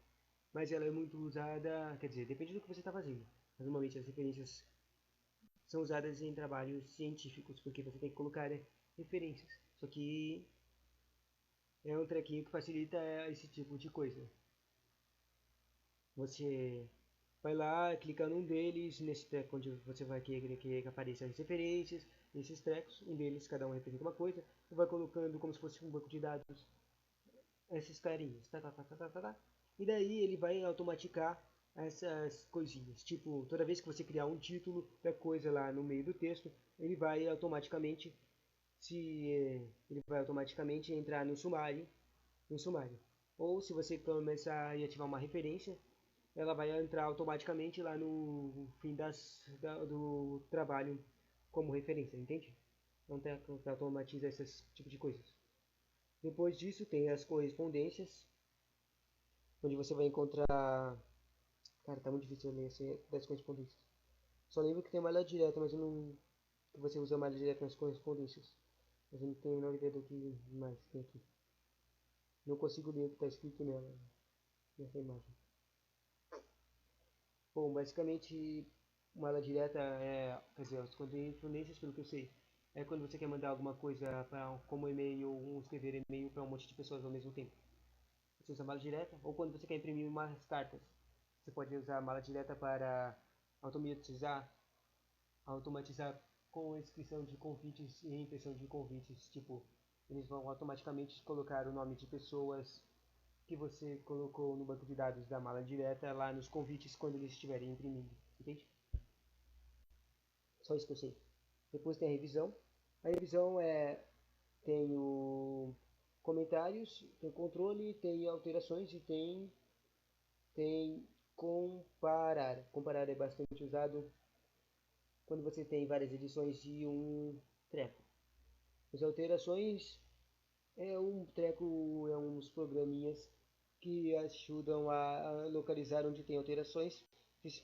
mas ela é muito usada, quer dizer, depende do que você está fazendo. Mas, normalmente as referências são usadas em trabalhos científicos, porque você tem que colocar referências. Só que é um trequinho que facilita esse tipo de coisa. Você vai lá, clica num deles, nesse treco onde você vai querer que apareçam as referências, esses trecos, um deles cada um representa uma coisa, e vai colocando como se fosse um banco de dados esses carinhas, tá. E daí ele vai automaticar essas coisinhas. Tipo, toda vez que você criar um título da coisa lá no meio do texto, ele vai automaticamente ele vai automaticamente entrar no sumário. Ou se você começar a ativar uma referência, ela vai entrar automaticamente lá no fim do trabalho como referência, entende? Então automatiza esse tipo de coisas. Depois disso tem as correspondências, onde você vai encontrar... Cara, tá muito difícil ler das correspondências. Só lembro que tem malha direta, mas eu não... que você usa malha direta nas correspondências. Mas eu não tenho a menor ideia do que mais tem aqui. Não consigo ler o que está escrito nessa imagem. Bom, basicamente, malha direta quer dizer, as correspondências, pelo que eu sei, é quando você quer mandar alguma coisa como e-mail ou escrever e-mail para um monte de pessoas ao mesmo tempo. Você usa mala direta, ou quando você quer imprimir umas cartas, você pode usar a mala direta para automatizar, automatizar com a inscrição de convites e reimpressão de convites. Tipo, eles vão automaticamente colocar o nome de pessoas que você colocou no banco de dados da mala direta lá nos convites quando eles estiverem imprimindo. Entende? Só isso que eu sei. Depois tem a revisão. A revisão tem o comentários, tem controle, tem alterações e tem comparar. Comparar é bastante usado quando você tem várias edições de um treco. As alterações um treco, é uns programinhas que ajudam a localizar onde tem alterações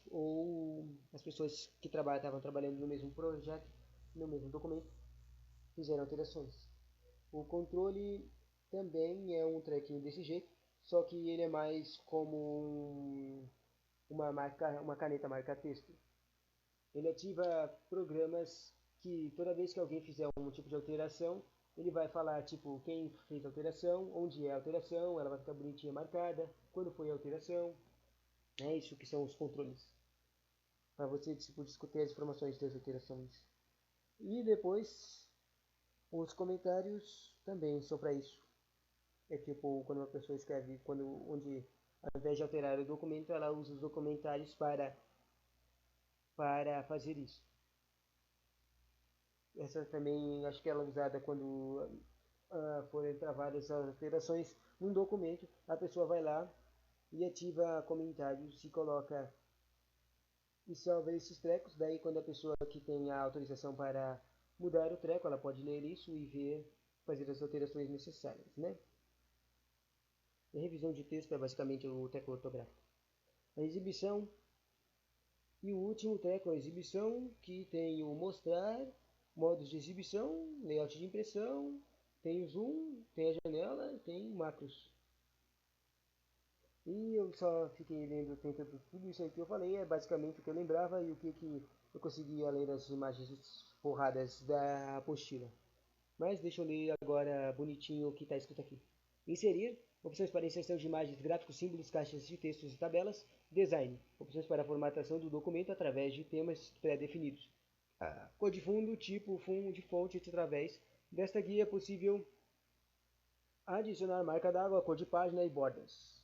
ou as pessoas que estavam trabalhando no mesmo projeto, no mesmo documento, fizeram alterações. O controle também é um trequinho desse jeito, só que ele é mais como uma caneta marca-texto. Ele ativa programas que toda vez que alguém fizer um tipo de alteração, ele vai falar tipo quem fez a alteração, onde é a alteração, ela vai ficar bonitinha marcada, quando foi a alteração. É isso que são os controles. Para você tipo, discutir as informações das alterações. E depois os comentários também são para isso. É tipo quando uma pessoa escreve, onde ao invés de alterar o documento, ela usa os documentários para fazer isso. Essa também acho que ela é usada quando forem travadas as alterações num documento. A pessoa vai lá e ativa comentários e coloca e salva esses trecos. Daí, quando a pessoa que tem a autorização para mudar o treco, ela pode ler isso e ver, fazer as alterações necessárias, né? A revisão de texto é basicamente o treco ortográfico. A exibição e o último treco é a exibição, que tem o mostrar, modos de exibição, layout de impressão, tem o zoom, tem a janela, tem macros. E eu só fiquei lendo, tentando tudo isso aí que eu falei, é basicamente o que eu lembrava e o que eu conseguia ler das imagens porradas da apostila. Mas deixa eu ler agora bonitinho o que está escrito aqui. Inserir, opções para inserção de imagens, gráficos, símbolos, caixas de textos e tabelas. Design, opções para a formatação do documento através de temas pré-definidos. Cor de fundo, tipo, fundo de fonte através desta guia é possível adicionar marca d'água, cor de página e bordas.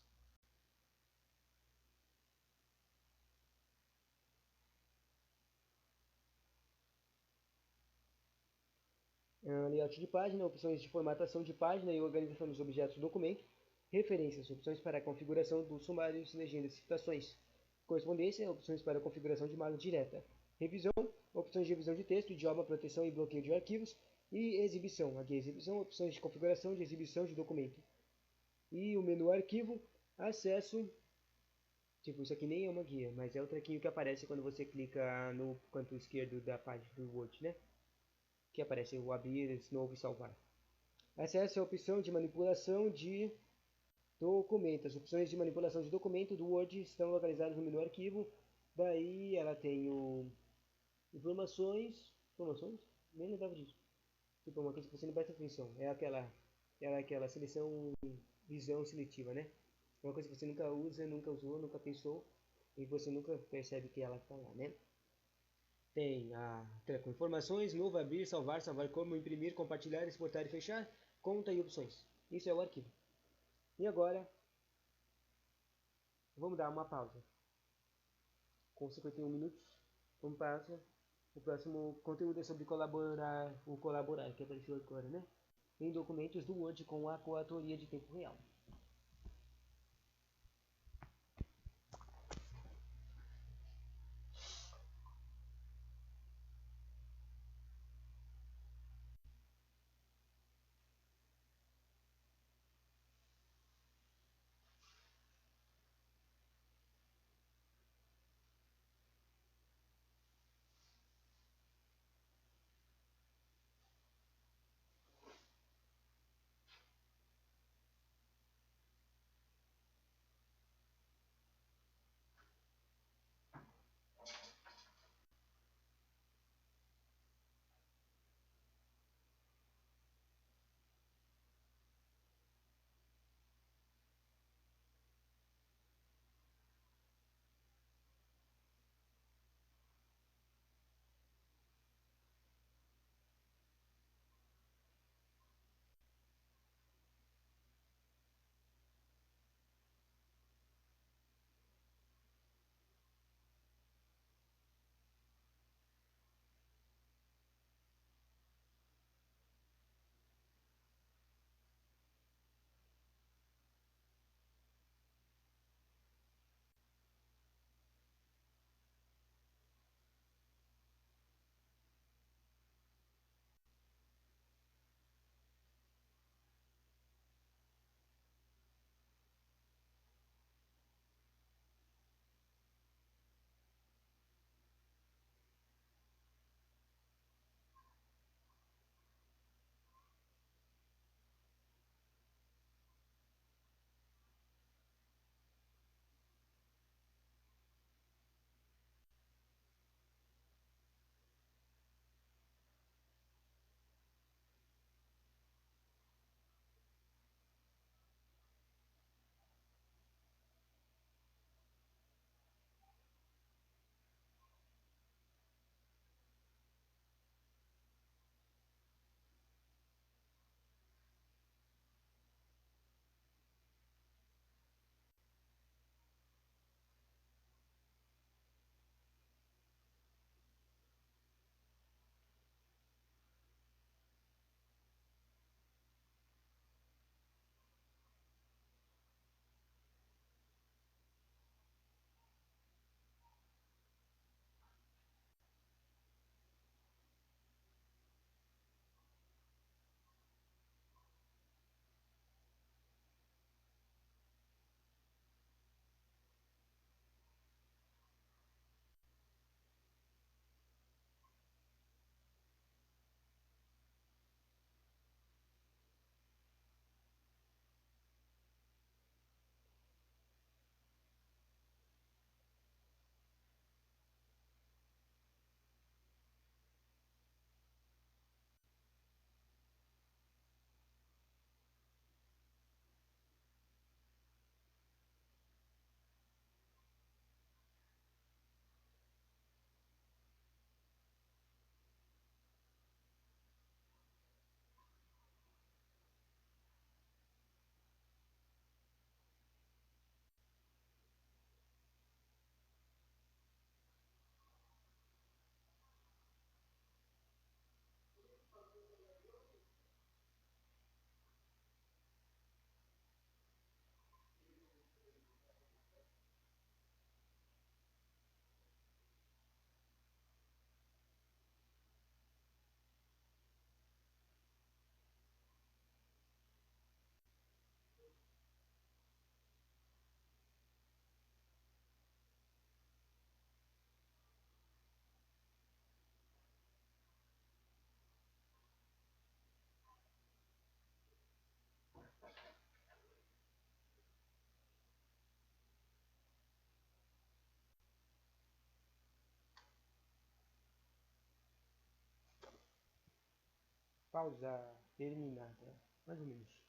Layout de página, opções de formatação de página e organização dos objetos do documento. Referências, opções para a configuração dos sumários, legendas e citações. Correspondência, opções para a configuração de malha direta. Revisão, opções de revisão de texto, idioma, proteção e bloqueio de arquivos. E exibição, aqui exibição, opções de configuração de exibição de documento. E o menu arquivo, acesso. Tipo, isso aqui nem é uma guia, mas é o trequinho que aparece quando você clica no canto esquerdo da página do Word, né? Que aparece o abrir, novo e salvar. Acesse a opção de manipulação de documento. As opções de manipulação de documento do Word estão localizadas no menu arquivo. Daí ela tem o informações. Informações? Nem lembrava disso. Tipo, uma coisa que você não presta atenção. É aquela seleção, visão seletiva, né? É uma coisa que você nunca usa, nunca usou, nunca pensou. E você nunca percebe que ela está lá, né? Tem a tela com informações, novo, abrir, salvar, salvar como, imprimir, compartilhar, exportar e fechar, conta e opções. Isso é o arquivo. E agora, vamos dar uma pausa. Com 51 minutos, vamos pausa. O próximo conteúdo é sobre colaborar, o colaborar, que apareceu agora, né? Em documentos do Word com a coautoria de tempo real. Pausa. Terminada. Mais ou menos.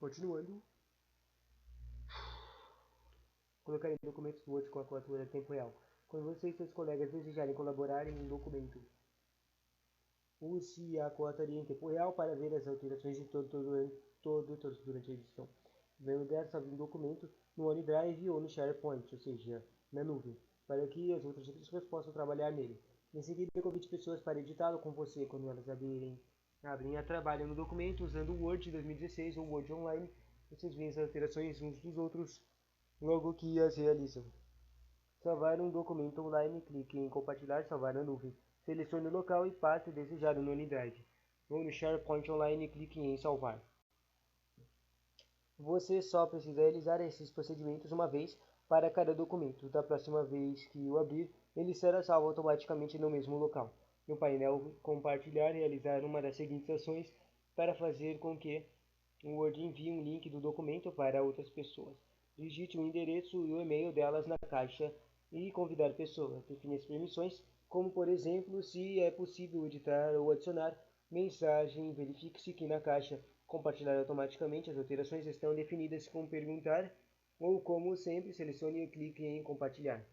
Continuando, colocarem documentos do Word com a coatura em tempo real. Quando você e seus colegas desejarem colaborar em um documento, use a coataria em tempo real para ver as alterações de todos durante a edição. Vai lugar salve um documento no OneDrive ou no SharePoint, ou seja, na nuvem, para que as outras pessoas possam trabalhar nele. Em seguida, convide pessoas para editá-lo com você quando elas abrem a trabalho no documento usando o Word 2016 ou Word Online. Vocês veem as alterações uns dos outros logo que as realizam. Salvar um documento online, clique em compartilhar, salvar na nuvem. Selecione o local e passe o desejado no OneDrive. Ou no SharePoint Online, clique em salvar. Você só precisa realizar esses procedimentos uma vez para cada documento. Da próxima vez que o abrir, ele será salvo automaticamente no mesmo local. No painel compartilhar, realizar uma das seguintes ações para fazer com que o Word envie um link do documento para outras pessoas. Digite o endereço e o e-mail delas na caixa e convidar pessoas. Define as permissões, como por exemplo, se é possível editar ou adicionar mensagem. Verifique-se que na caixa compartilhar automaticamente as alterações estão definidas com perguntar ou, como sempre, selecione e clique em compartilhar.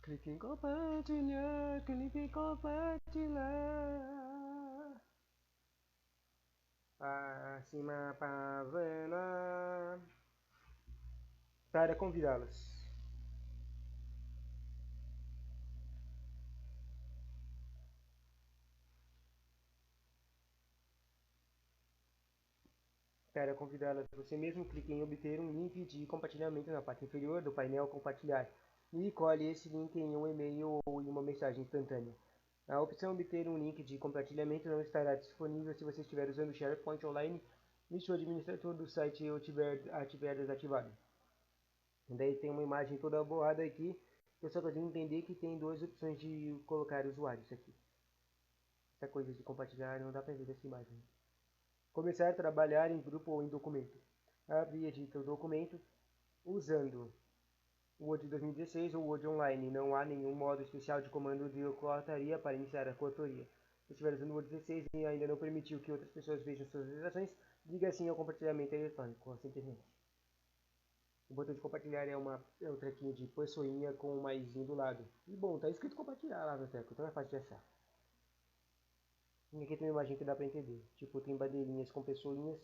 Clique em compartilhar, clique em compartilhar. Acima pavana para convidá-las. Para convidá-las você mesmo, clique em obter um link de compartilhamento na parte inferior do painel compartilhar e colhe esse link em um e-mail ou em uma mensagem instantânea. A opção obter um link de compartilhamento não estará disponível se você estiver usando o SharePoint Online e se o administrador do site tiver desativado. Daí tem uma imagem toda borrada aqui. Eu só consigo entender que tem duas opções de colocar usuários aqui. Essa coisa de compartilhar não dá para ver dessa imagem. Começar a trabalhar em grupo ou em documento. Abre e edita o documento usando o Word 2016 ou Word Online. Não há nenhum modo especial de comando de coataria para iniciar a coautoria. Se estiver usando o Word 16 e ainda não permitiu que outras pessoas vejam suas alterações, diga sim ao compartilhamento eletrônico, simplesmente. O botão de compartilhar é um trequinho de pessoinha com um maisinho do lado. E bom, tá escrito compartilhar lá no treco, então é fácil de achar. E aqui tem uma imagem que dá pra entender. Tipo, tem bandeirinhas com pessoinhas.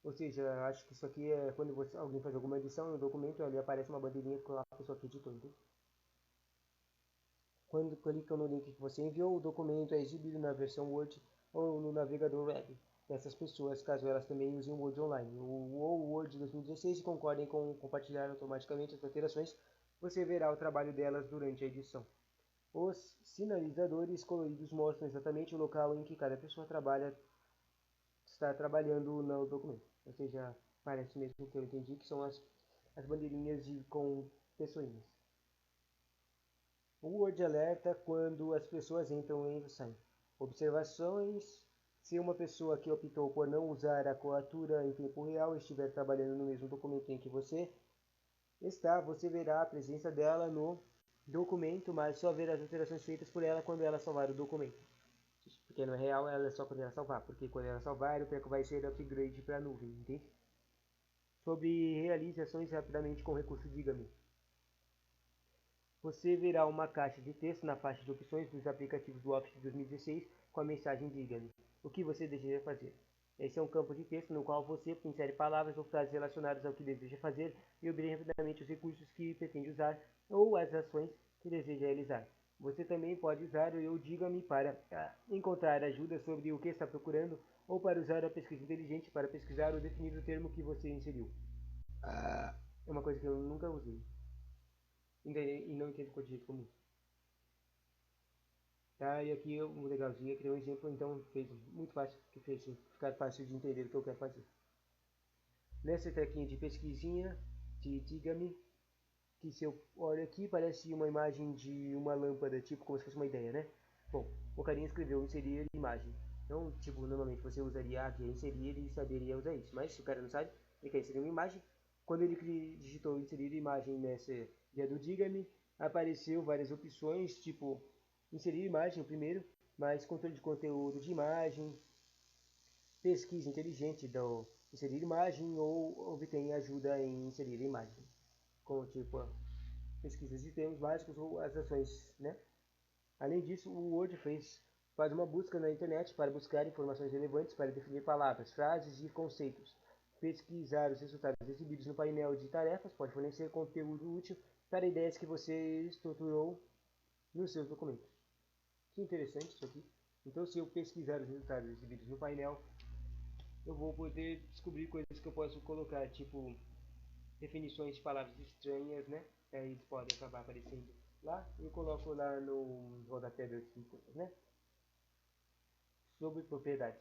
Ou seja, acho que isso aqui é quando alguém faz alguma edição no documento, ali aparece uma bandeirinha com a pessoa que editou, entendeu? Quando clica no link que você enviou, o documento é exibido na versão Word ou no navegador web dessas pessoas, caso elas também usem o Word Online. O Word 2016 e concordem com compartilhar automaticamente as alterações, você verá o trabalho delas durante a edição. Os sinalizadores coloridos mostram exatamente o local em que cada pessoa está trabalhando no documento. Ou seja, parece mesmo que eu entendi que são as bandeirinhas com pessoinhas. O Word alerta quando as pessoas entram e saem. Observações: se uma pessoa que optou por não usar a coatura em tempo real estiver trabalhando no mesmo documento em que você está, você verá a presença dela no documento, mas só verá as alterações feitas por ela quando ela salvar o documento. Porque no real ela é só quando ela salvar, porque quando ela salvar o treco vai ser upgrade para a nuvem, entende? Sobre realizações rapidamente com o recurso Diga-me. Você verá uma caixa de texto na faixa de opções dos aplicativos do Office 2016 com a mensagem Diga-me. O que você deseja fazer? Esse é um campo de texto no qual você insere palavras ou frases relacionadas ao que deseja fazer e obtém rapidamente os recursos que pretende usar ou as ações que deseja realizar. Você também pode usar o Eu Diga-me para encontrar ajuda sobre o que está procurando ou para usar a pesquisa inteligente para pesquisar ou definir o termo que você inseriu. É uma coisa que eu nunca usei e não entendo com jeito comum. Tá? E aqui o legalzinho é criar um exemplo, então fez muito fácil, que fez ficar fácil de entender o que eu quero fazer. Nessa trequinha de pesquisinha, de Diga-me, que se eu olho aqui parece uma imagem de uma lâmpada, tipo como se fosse uma ideia, né? Bom, o carinha escreveu inserir imagem. Então, tipo, normalmente você usaria aqui inserir e saberia usar isso. Mas se o cara não sabe, ele quer inserir uma imagem. Quando ele digitou inserir imagem nessa guia do Diga-me, apareceu várias opções, tipo Inserir imagem, o primeiro, mais controle de conteúdo de imagem, pesquisa inteligente do inserir imagem ou obtenha ajuda em inserir imagem, como tipo pesquisas de termos básicos ou as ações, né? Além disso, o Word faz uma busca na internet para buscar informações relevantes para definir palavras, frases e conceitos. Pesquisar os resultados exibidos no painel de tarefas pode fornecer conteúdo útil para ideias que você estruturou nos seus documentos. Que interessante isso aqui. Então, se eu pesquisar os resultados exibidos no painel, eu vou poder descobrir coisas que eu posso colocar, tipo definições de palavras estranhas, né? Aí eles podem acabar aparecendo lá. Eu coloco lá no rodapé das coisas, né? Sobre propriedades.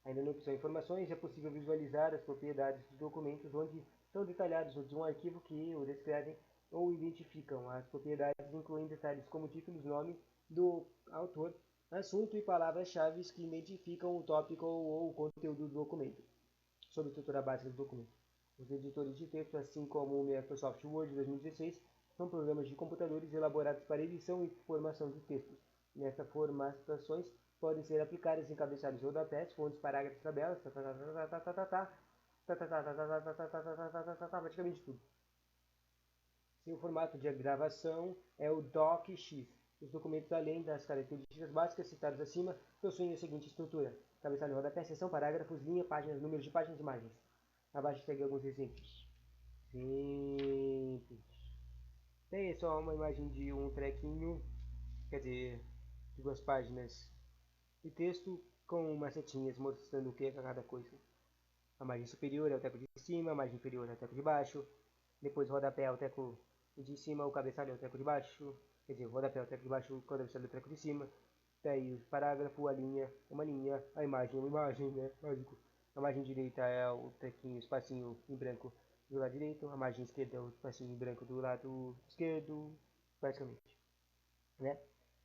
Ainda na opção informações, é possível visualizar as propriedades dos documentos onde são detalhados de um arquivo que o descrevem ou identificam. As propriedades incluem detalhes como títulos, nome do autor, assunto e palavras-chave que identificam o tópico ou o conteúdo do documento. Sobre a estrutura básica do documento. Os editores de texto, assim como o Microsoft Word 2016, são programas de computadores elaborados para edição e formação de textos. Nessas formatações podem ser aplicadas em cabeçalhos, rodapés, fontes, parágrafos, tabelas, praticamente tudo. Seu formato de gravação é o DocX. Os documentos, além das características básicas citadas acima, possuem a seguinte estrutura: cabeçalho, rodapé, seção, parágrafos, linha, páginas, números de páginas e imagens. Abaixo segue alguns exemplos. Simples. Tem só uma imagem de um trequinho, quer dizer, de 2 páginas de texto com umas setinhas mostrando o que é cada coisa. A margem superior é o teco de cima, a margem inferior é o teco de baixo, depois o rodapé é o teco de cima, o cabeçalho é o teco de baixo, quer dizer, o rodapé é o teco de baixo, o cabeçalho é o teco de cima, daí o parágrafo, a linha, uma linha, a imagem, uma imagem, né, lógico. A margem direita é o tequinho, espacinho em branco do lado direito, a margem esquerda é o espacinho em branco do lado esquerdo, basicamente, né?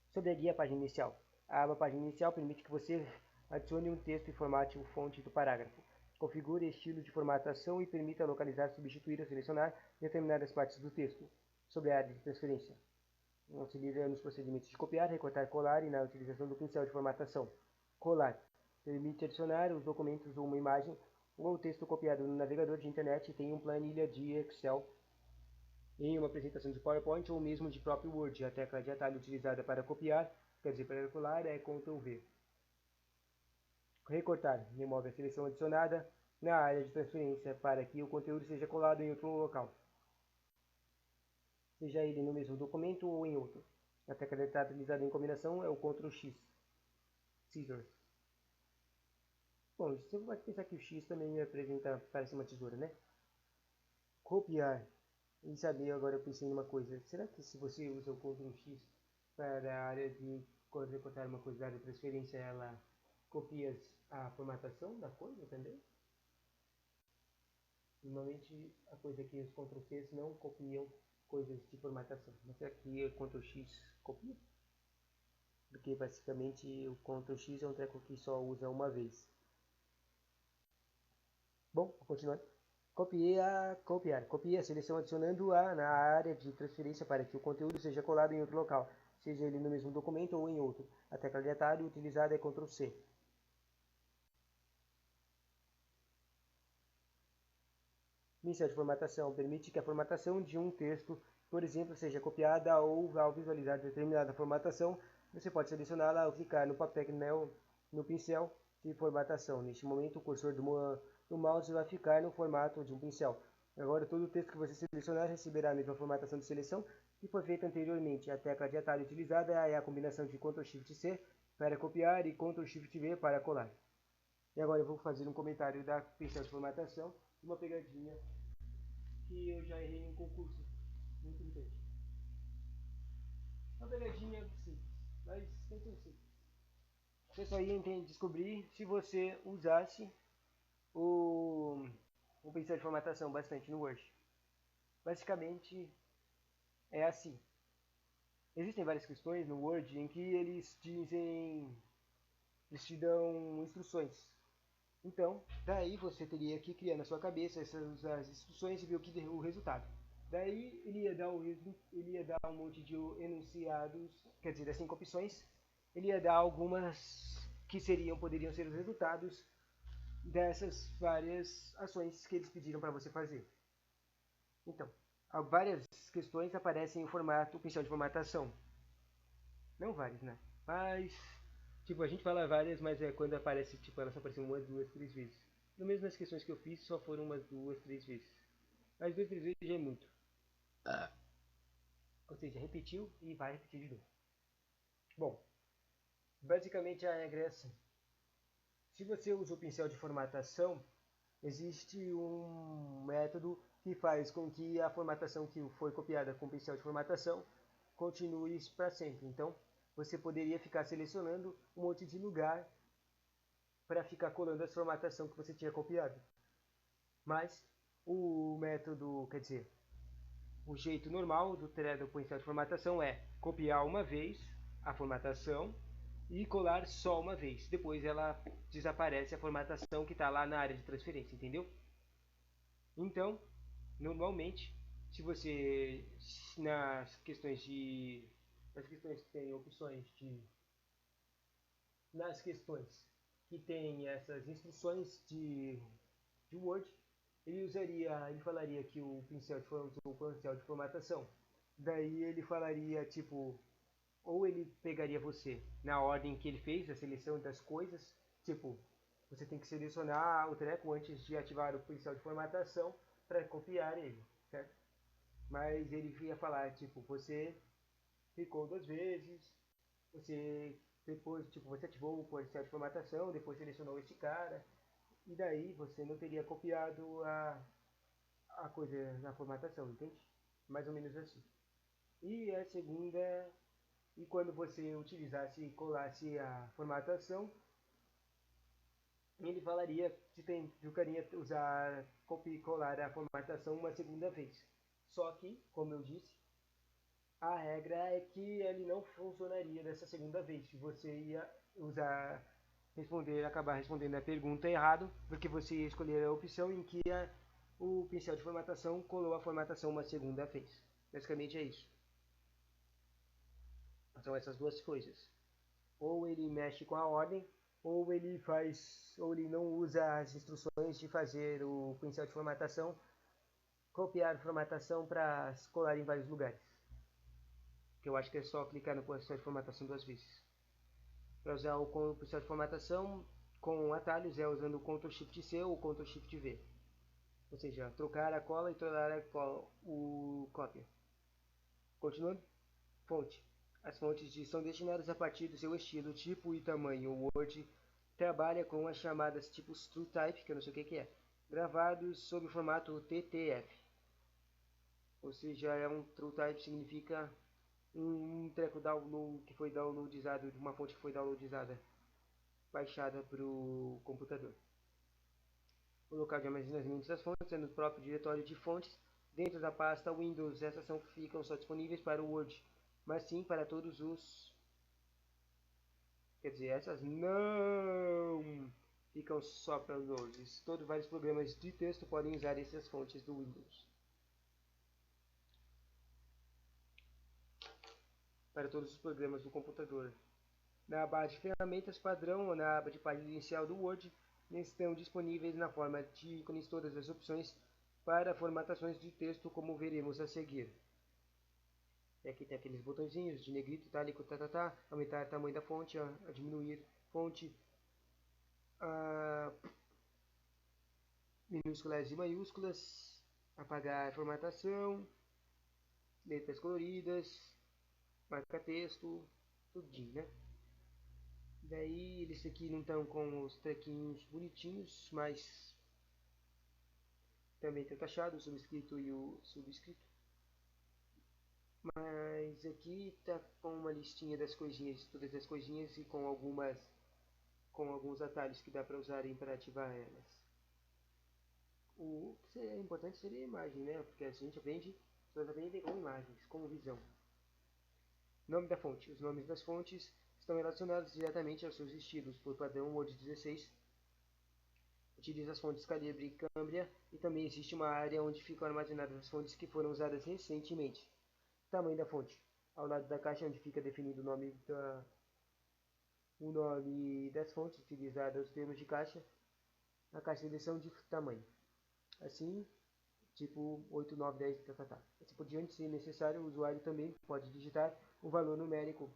Sobre a guia página inicial. A aba página inicial permite que você adicione um texto e formate o fonte do parágrafo. Configure estilo de formatação e permita localizar, substituir ou selecionar determinadas partes do texto. Sobre a área de transferência. Auxilia nos procedimentos de copiar, recortar, colar e na utilização do pincel de formatação. Colar. Permite adicionar os documentos ou uma imagem ou o texto copiado no navegador de internet e tem uma planilha de Excel em uma apresentação de PowerPoint ou mesmo de próprio Word. A tecla de atalho utilizada para copiar, quer dizer, para colar, é Ctrl V. Recortar. Remove a seleção adicionada na área de transferência para que o conteúdo seja colado em outro local, seja ele no mesmo documento ou em outro. A tecla de atalho utilizada em combinação é o Ctrl X. Scissors. Bom, você pode pensar que o X também me apresenta, parece uma tesoura, né? Copiar. E saber, agora eu pensei em uma coisa. Será que se você usa o Ctrl X para a área de recortar uma coisa da área de transferência, ela copia a formatação da coisa também? Normalmente a coisa que os Ctrl Cs não copiam coisas de formatação. Mas aqui o Ctrl X copia? Porque basicamente o Ctrl X é um treco que só usa uma vez. Bom, vou continuar. Copiar. Copie a seleção adicionando-a na área de transferência para que o conteúdo seja colado em outro local, seja ele no mesmo documento ou em outro. A tecla de atalho utilizada é Ctrl C. Pincel de formatação permite que a formatação de um texto, por exemplo, seja copiada ou, ao visualizar determinada formatação, você pode selecioná-la ao clicar no papel no pincel de formatação. Neste momento, o cursor do mouse vai ficar no formato de um pincel. Agora, todo o texto que você selecionar receberá a mesma formatação de seleção que foi feita anteriormente. A tecla de atalho utilizada é a combinação de Ctrl Shift C para copiar e Ctrl Shift V para colar. E agora eu vou fazer um comentário da pincel de formatação, uma pegadinha que eu já errei em um concurso. Muito importante. Uma pegadinha simples, mas nem tão simples. Você só ia descobrir se você usasse o pincel de formatação bastante no Word. Basicamente é assim. Existem várias questões no Word em que eles te dão instruções. Então, daí você teria que criar na sua cabeça essas as instruções e ver o resultado. Daí ele ia dar um monte de enunciados, quer dizer, das 5 opções, ele ia dar algumas que poderiam ser os resultados dessas várias ações que eles pediram para você fazer. Então, várias questões aparecem em formato pincel de formatação. Não várias, né? Mas, tipo, a gente fala várias, mas é quando aparece, tipo, elas só aparecem umas, duas, três vezes. No mesmo nas questões que eu fiz, só foram umas duas, três vezes. Mas duas, três vezes já é muito. Ou seja, repetiu e vai repetir de novo. Bom, basicamente a regra é assim. Se você usa o pincel de formatação, existe um método que faz com que a formatação que foi copiada com o pincel de formatação continue para sempre. Então, você poderia ficar selecionando um monte de lugar para ficar colando a formatação que você tinha copiado. Mas o método, quer dizer, o jeito normal do pincel de formatação é copiar uma vez a formatação e colar só uma vez. Depois ela desaparece a formatação que está lá na área de transferência, entendeu? Então, normalmente, se você nas questões que tem opções de nas questões que tem essas instruções de Word, ele falaria que o pincel de formatação. Daí ele falaria tipo, ou ele pegaria você na ordem que ele fez a seleção das coisas, tipo, você tem que selecionar o treco antes de ativar o pincel de formatação para copiar ele, certo? Mas ele ia falar, tipo, você clicou duas vezes, você depois, tipo, você ativou o pincel de formatação, depois selecionou este cara, e daí você não teria copiado a coisa na formatação, entende? Mais ou menos assim. E a segunda, e quando você utilizasse e colasse a formatação, ele falaria que tem que usar copiar e colar a formatação uma segunda vez. Só que, como eu disse, a regra é que ele não funcionaria dessa segunda vez. Você ia usar acabar respondendo a pergunta errado, porque você ia escolher a opção em que o pincel de formatação colou a formatação uma segunda vez. Basicamente é isso. São essas duas coisas. Ou ele mexe com a ordem, ou ele não usa as instruções de fazer o pincel de formatação, copiar a formatação para colar em vários lugares. Que eu acho que é só clicar no pincel de formatação duas vezes. Para usar o pincel de formatação com atalhos é usando o Ctrl Shift C ou Ctrl Shift V. Ou seja, trocar a cola e trocar o cópia. Continuando, fonte. As fontes são destinadas a partir do seu estilo, tipo e tamanho. O Word trabalha com as chamadas tipos TrueType, que eu não sei o que é, gravados sob o formato TTF. Ou seja, TrueType significa um treco download que foi downloadizado, uma fonte que foi downloadizada, baixada para o computador. O local de armazenamento das fontes é no próprio diretório de fontes. Dentro da pasta Windows, essas não ficam só disponíveis para o Word, mas sim para todos os... Quer dizer, essas não ficam só para os Windows. Todos vários programas de texto podem usar essas fontes do Windows. Para todos os programas do computador. Na aba de ferramentas padrão ou na aba de página inicial do Word, estão disponíveis na forma de ícones todas as opções para formatações de texto, como veremos a seguir. E aqui tem aqueles botõezinhos de negrito, itálico, aumentar o tamanho da fonte, a diminuir fonte, a minúsculas e maiúsculas, apagar formatação, letras coloridas, marca-texto, tudinho, né? Daí eles aqui não estão com os trequinhos bonitinhos, mas também tem o taxado, o subscrito e o subscrito. Mas aqui tá com uma listinha das coisinhas, todas as coisinhas e com alguns atalhos que dá para usarem para ativar elas. O que é importante seria a imagem, né? Porque a gente aprende, as pessoas aprendem com imagens, com visão. Nome da fonte. Os nomes das fontes estão relacionados diretamente aos seus estilos, por padrão Word 16, utiliza as fontes Calibre e Cambria, e também existe uma área onde ficam armazenadas as fontes que foram usadas recentemente. Tamanho da fonte. Ao lado da caixa onde fica definido o nome das fontes utilizadas, os termos de caixa, a caixa de edição de tamanho. Assim, tipo 8, 9, 10, tá. Assim por diante, se necessário, o usuário também pode digitar o valor numérico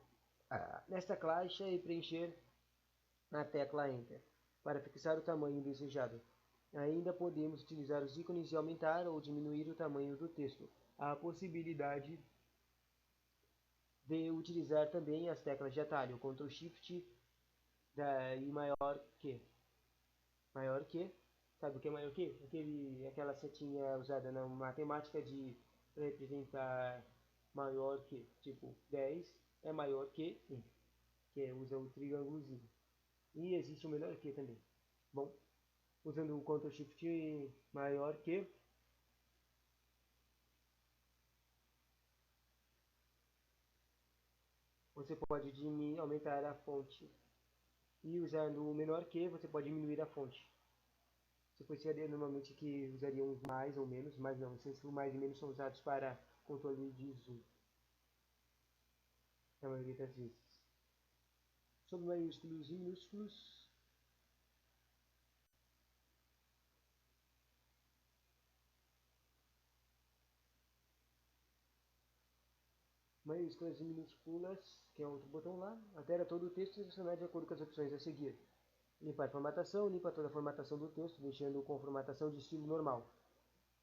nesta caixa e preencher na tecla Enter para fixar o tamanho desejado. Ainda podemos utilizar os ícones e aumentar ou diminuir o tamanho do texto. Há a possibilidade de utilizar também as teclas de atalho, Ctrl Shift e maior que. Maior que, sabe o que é maior que? Aquela setinha usada na matemática de representar maior que, tipo 10 é maior que 1, que usa o triângulozinho. E existe o menor que também. Bom, usando o Ctrl Shift maior que, você pode aumentar a fonte. E usando o menor que, você pode diminuir a fonte. Você conheceria normalmente que usariam mais ou menos, mas não, esses mais e menos são usados para controle de zoom, na maioria das vezes. Sobre maiúsculos e minúsculos, maiúsculas e minúsculas, que é outro botão lá, altera todo o texto selecionado de acordo com as opções a seguir. Limpar formatação, limpa toda a formatação do texto, deixando com formatação de estilo normal.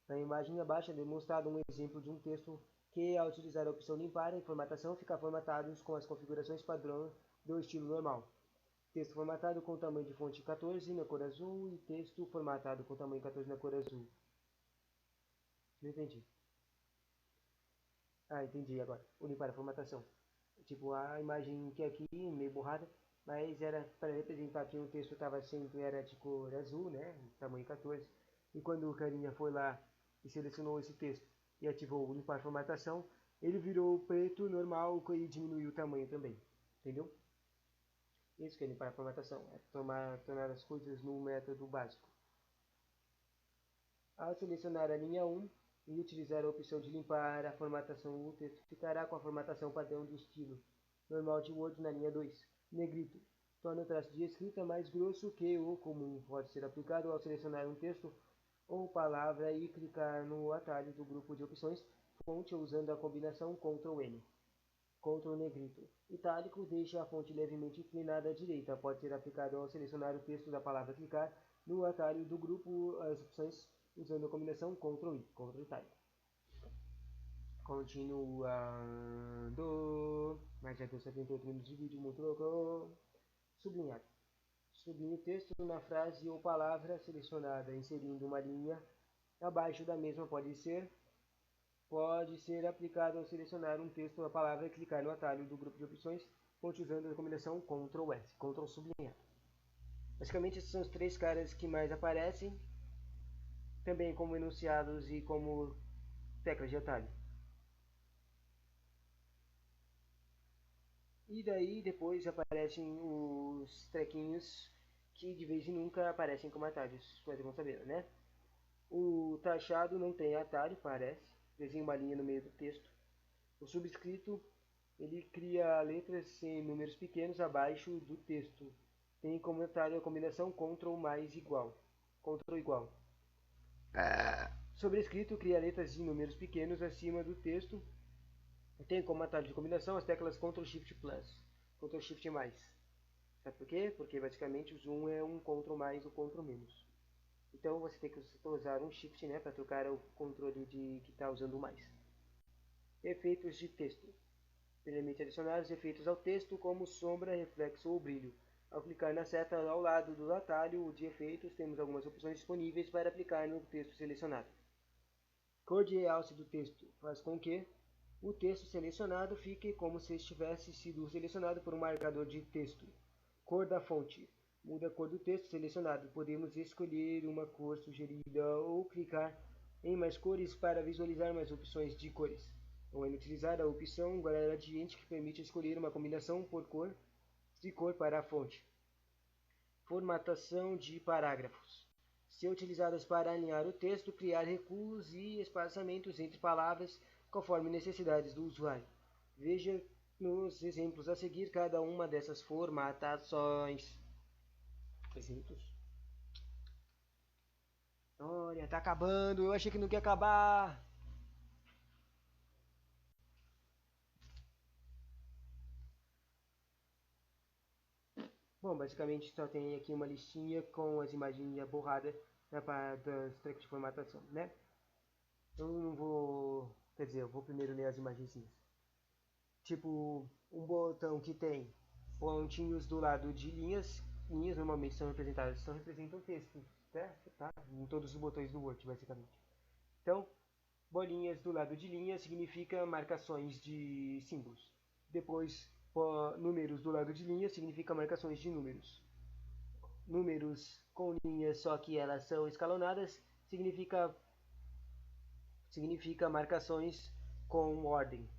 Na imagem abaixo é demonstrado um exemplo de um texto que, ao utilizar a opção limpar e formatação, fica formatado com as configurações padrão do estilo normal. Texto formatado com tamanho de fonte 14 na cor azul e texto formatado com tamanho 14 na cor azul. Não entendi. Ah, entendi agora. Vou limpar a formatação. Tipo, a imagem que aqui, meio borrada, mas era para representar que o texto estava sempre era de cor azul, né? Tamanho 14. E quando o carinha foi lá e selecionou esse texto e ativou o limpar formatação, ele virou preto normal e diminuiu o tamanho também. Entendeu? Isso que é limpar a formatação, é tornar as coisas no método básico. Ao selecionar a linha 1 e utilizar a opção de limpar a formatação, o texto ficará com a formatação padrão do estilo normal de Word na linha 2. Negrito. Torna o traço de escrita mais grosso que o comum. Pode ser aplicado ao selecionar um texto ou palavra e clicar no atalho do grupo de opções fonte usando a combinação Ctrl N. Ctrl Negrito. Itálico deixa a fonte levemente inclinada à direita. Pode ser aplicado ao selecionar o texto da palavra clicar no atalho do grupo as opções usando a combinação Ctrl I, Ctrl Itálico. Continuando. Mas já deu 78 minutos de vídeo, muito louco. Sublinhar. Sublinhe o texto na frase ou palavra selecionada, inserindo uma linha abaixo da mesma. Pode ser aplicado ao selecionar um texto ou a palavra e clicar no atalho do grupo de opções, usando a combinação Ctrl S, Ctrl sublinhar. Basicamente esses são os três caras que mais aparecem, também como enunciados e como teclas de atalho. E daí depois aparecem os trequinhos que de vez em nunca aparecem como atalhos, vocês vão saber, né? O taxado não tem atalho, parece, desenha uma linha no meio do texto. O subscrito, ele cria letras em números pequenos abaixo do texto. Tem como atalho a combinação Ctrl mais igual. Ctrl igual. Sobrescrito cria letras em números pequenos acima do texto. Tem como atalho de combinação as teclas Ctrl Shift Plus, Ctrl Shift mais. Sabe por quê? Porque basicamente o zoom é um Ctrl mais ou Ctrl menos. Então você tem que usar um Shift, né, para trocar o controle de que está usando mais. Efeitos de texto. Permite adicionar os efeitos ao texto, como sombra, reflexo ou brilho. Ao clicar na seta ao lado do atalho de efeitos, temos algumas opções disponíveis para aplicar no texto selecionado. Cor de realce do texto faz com que o texto selecionado fique como se tivesse sido selecionado por um marcador de texto. Cor da fonte. Muda a cor do texto selecionado. Podemos escolher uma cor sugerida ou clicar em mais cores para visualizar mais opções de cores. Ou ainda utilizar a opção gradiente que permite escolher uma combinação de cor para a fonte. Formatação de parágrafos. Ser utilizadas para alinhar o texto, criar recuos e espaçamentos entre palavras conforme necessidades do usuário. Veja nos exemplos a seguir cada uma dessas formatações. Exemplos. Olha, tá acabando. Eu achei que não ia acabar. Bom, basicamente só tem aqui uma listinha com as imagens borradas das tracks de formatação, né? Eu não vou... Quer dizer, eu vou primeiro ler as imagenzinhas. Tipo, um botão que tem pontinhos do lado de linhas. Linhas normalmente são representadas, representam texto, certo? Tá? Em todos os botões do Word, basicamente. Então, bolinhas do lado de linha significa marcações de símbolos. Depois, números do lado de linha significa marcações de números. Números com linhas, só que elas são escalonadas, significa marcações com ordem.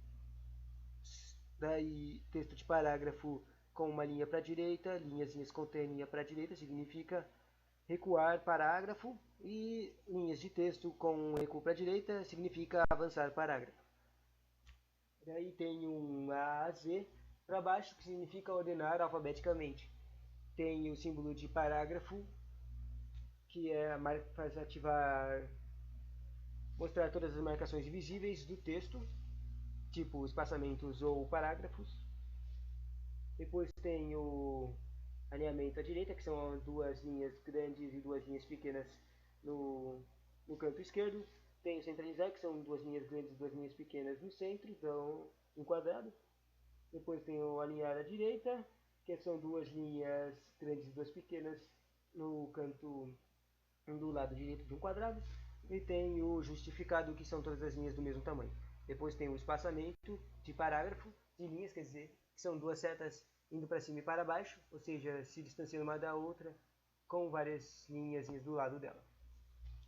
Daí, texto de parágrafo com uma linha para a direita, linhazinhas com linha para a direita, significa recuar parágrafo, e linhas de texto com um recuo para a direita, significa avançar parágrafo. Daí tem um A a Z para baixo, que significa ordenar alfabeticamente. Tem o símbolo de parágrafo, que faz ativar, mostrar todas as marcações visíveis do texto, tipo espaçamentos ou parágrafos. Depois tem o alinhamento à direita, que são duas linhas grandes e duas linhas pequenas no canto esquerdo. Tem o centralizar, que são duas linhas grandes e duas linhas pequenas no centro, então um quadrado. Depois tem o alinhar à direita, que são duas linhas grandes e duas pequenas no canto do lado direito de um quadrado. E tem o justificado, que são todas as linhas do mesmo tamanho. Depois tem o espaçamento de parágrafo, de linhas, quer dizer, que são duas setas indo para cima e para baixo, ou seja, se distanciando uma da outra, com várias linhas do lado dela.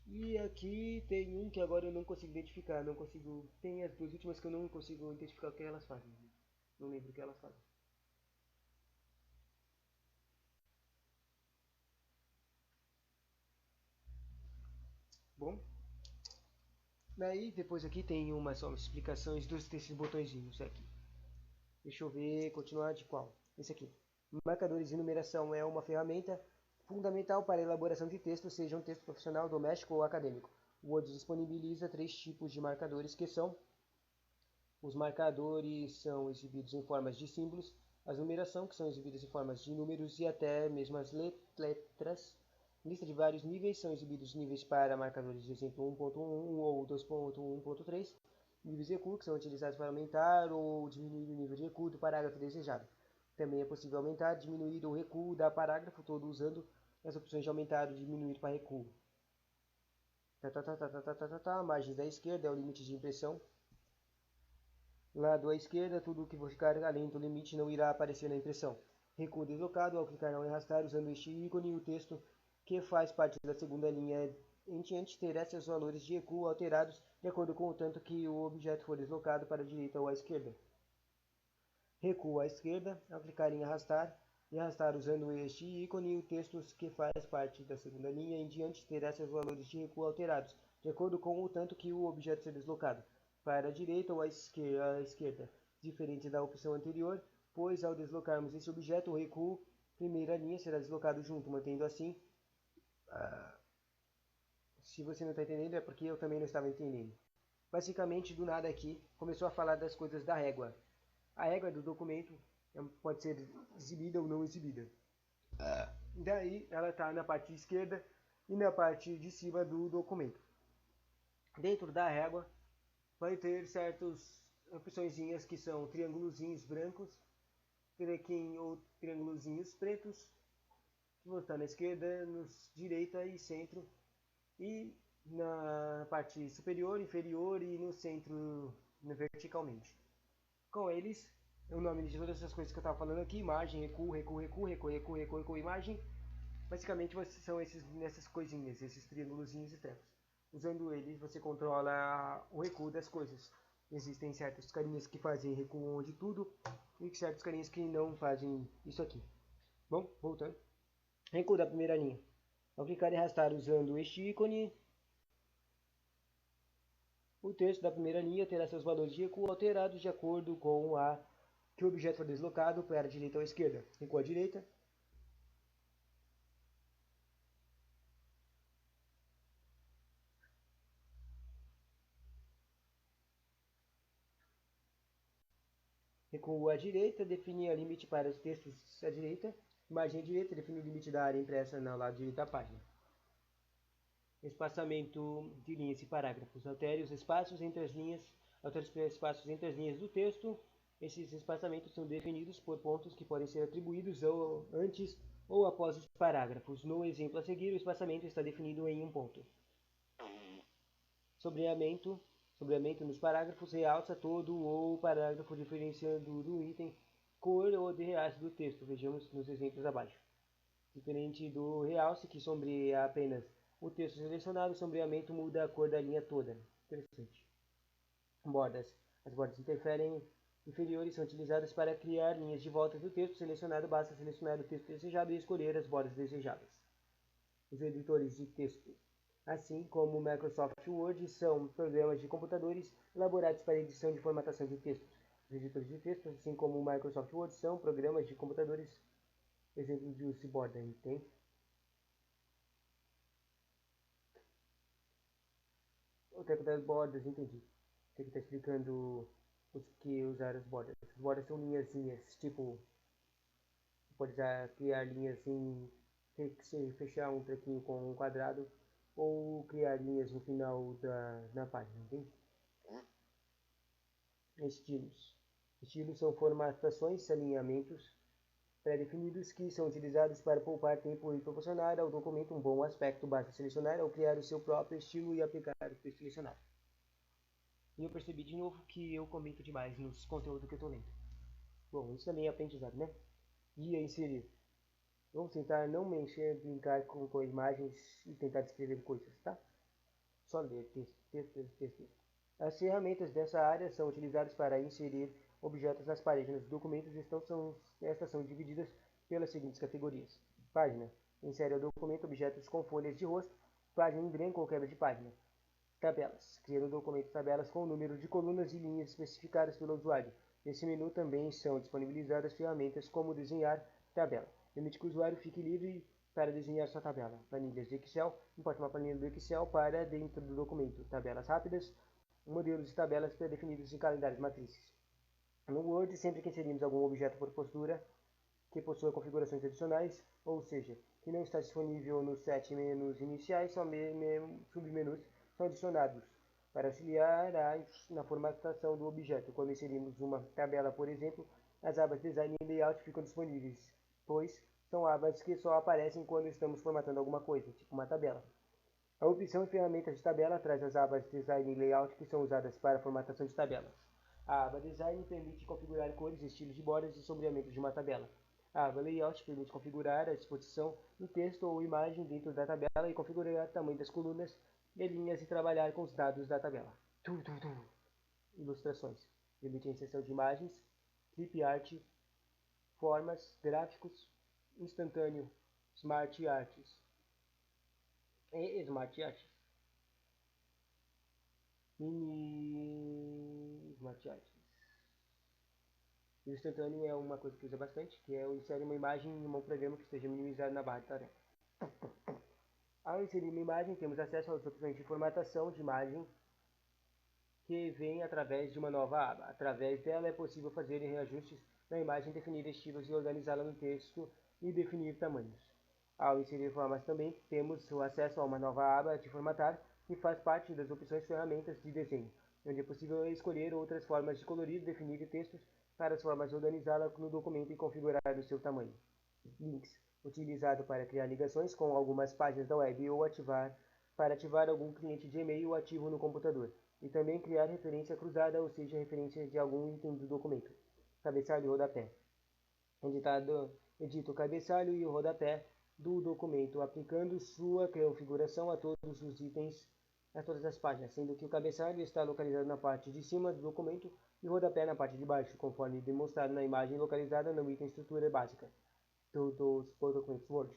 E aqui tem um que agora eu não consigo identificar, não consigo. Tem as duas últimas que eu não consigo identificar o que elas fazem. Não lembro o que elas fazem. Bom, daí depois aqui tem umas explicações desses botõezinhos aqui. Deixa eu ver, continuar de qual? Esse aqui. Marcadores de numeração é uma ferramenta fundamental para a elaboração de texto, seja um texto profissional, doméstico ou acadêmico. O Word disponibiliza 3 tipos de marcadores, que são: os marcadores são exibidos em formas de símbolos, as numeração, que são exibidas em formas de números e até mesmo as letras. Lista de vários níveis, são exibidos níveis para marcadores de exemplo 1.1 ou 2.1.3. Níveis de recuo, que são utilizados para aumentar ou diminuir o nível de recuo do parágrafo desejado. Também é possível aumentar, diminuir ou recuo da parágrafo todo usando as opções de aumentar ou diminuir para recuo. Margens da esquerda é o limite de impressão. Lado à esquerda, tudo que ficar além do limite não irá aparecer na impressão. Recuo deslocado, ao clicar não arrastar usando este ícone, o texto que faz parte da segunda linha em diante terá seus valores de recuo alterados de acordo com o tanto que o objeto for deslocado para a direita ou à esquerda. Recuo à esquerda, ao clicar em arrastar e arrastar usando este ícone, o texto que faz parte da segunda linha em diante terá seus valores de recuo alterados de acordo com o tanto que o objeto ser deslocado para a direita ou à esquerda, diferente da opção anterior, pois ao deslocarmos esse objeto, o recuo primeira linha será deslocado junto, mantendo assim. Se você não está entendendo, é porque eu também não estava entendendo. Basicamente, do nada aqui, começou a falar das coisas da régua. A régua do documento pode ser exibida ou não exibida. Daí, ela está na parte esquerda e na parte de cima do documento. Dentro da régua, vai ter certas opções que são triângulozinhos brancos, ou triângulozinhos pretos, que vão estar na esquerda, na direita e centro, e na parte superior, inferior e no centro, verticalmente. Com eles, o nome de todas essas coisas que eu estava falando aqui: imagem, recuo, recuo, recuo, recuo, recuo, recuo, recuo, imagem. Basicamente são essas coisinhas, esses triângulozinhos e trecos. Usando eles, você controla o recuo das coisas. Existem certos carinhas que fazem recuo de tudo e certos carinhas que não fazem isso aqui. Bom, voltando. Recuo da primeira linha. Ao clicar e arrastar usando este ícone, o texto da primeira linha terá seus valores de recuo alterados de acordo com a que o objeto for deslocado para a direita ou a esquerda. Recuo à direita, recuo à direita, define o limite para os textos à direita. Imagem à direita, define o limite da área impressa no lado direito da página. Espaçamento de linhas e parágrafos. Altere os espaços entre as linhas, altere os espaços entre as linhas do texto. Esses espaçamentos são definidos por pontos que podem ser atribuídos antes ou após os parágrafos. No exemplo a seguir, o espaçamento está definido em um ponto. Sombreamento nos parágrafos realça todo o parágrafo diferenciando do item cor ou de realce do texto. Vejamos nos exemplos abaixo. Diferente do realce, que sombreia apenas o texto selecionado, o sombreamento muda a cor da linha toda. Interessante. Bordas. As bordas inferiores são utilizadas para criar linhas de volta do texto selecionado. Basta selecionar o texto desejado e escolher as bordas desejadas. Os editores de texto, assim como o Microsoft Word, são programas de computadores elaborados para edição de formatação de textos. Os editores de texto, assim como o Microsoft Word, são programas de computadores. Exemplo de use borda, tem? O tempo das bordas, entendi. Você que está explicando os que usar as bordas. As bordas são linhazinhas, tipo, você pode criar linhas assim, fechar um trequinho com um quadrado, ou criar linhas no final da página, entende? Estilos. Estilos são formatações, alinhamentos pré-definidos que são utilizados para poupar tempo e proporcionar ao documento um bom aspecto. Basta selecionar ou criar o seu próprio estilo e aplicar o texto selecionado. E eu percebi de novo que eu comento demais nos conteúdos que eu estou lendo. Bom, isso também é aprendizado, né? E inserir. Vamos tentar não mexer, brincar com imagens e tentar descrever coisas, tá? Só ler texto. As ferramentas dessa área são utilizadas para inserir objetos nas páginas. Os documentos estas são divididas pelas seguintes categorias. Página. Insere ao documento objetos com folhas de rosto. Página em branco ou quebra de página. Tabelas. Cria no documento tabelas com o número de colunas e linhas especificadas pelo usuário. Nesse menu também são disponibilizadas ferramentas como desenhar tabela. Permite que o usuário fique livre para desenhar sua tabela. Planilhas de Excel. Importa uma planilha do Excel para dentro do documento. Tabelas rápidas. Modelos de tabelas pré-definidos em calendários matrizes. No Word, sempre que inserimos algum objeto por postura que possua configurações adicionais, ou seja, que não está disponível nos 7 menus iniciais, só submenus são adicionados para auxiliar na formatação do objeto. Quando inserimos uma tabela, por exemplo, as abas Design e Layout ficam disponíveis, pois são abas que só aparecem quando estamos formatando alguma coisa, tipo uma tabela. A opção de ferramentas de tabela traz as abas Design e Layout que são usadas para a formatação de tabelas. A aba Design permite configurar cores, estilos de bordas e sombreamento de uma tabela. A aba Layout permite configurar a disposição do texto ou imagem dentro da tabela e configurar o tamanho das colunas e linhas e trabalhar com os dados da tabela. Ilustrações. Permite a inserção de imagens, clip art, formas, gráficos, instantâneo, smart arts e smart arts. Mini smart arts. O instantâneo é uma coisa que usa bastante, que é inserir uma imagem em um programa que esteja minimizado na barra de tarefa. Ao inserir uma imagem, temos acesso às opções de formatação de imagem que vem através de uma nova aba. Através dela é possível fazer reajustes na imagem, definir estilos e organizá-la no texto e definir tamanhos. Ao inserir formas também, temos o acesso a uma nova aba de formatar, que faz parte das opções ferramentas de desenho, onde é possível escolher outras formas de colorir, definir textos para as formas de organizá-la no documento e configurar o seu tamanho. Links, utilizado para criar ligações com algumas páginas da web ou para ativar algum cliente de e-mail ativo no computador, e também criar referência cruzada, ou seja, referência de algum item do documento. Cabeçalho e rodapé. Edita o cabeçalho e o rodapé do documento, aplicando sua configuração a todos os itens, a todas as páginas, sendo que o cabeçalho está localizado na parte de cima do documento e o rodapé na parte de baixo, conforme demonstrado na imagem localizada no item estrutura básica dos documentos Word.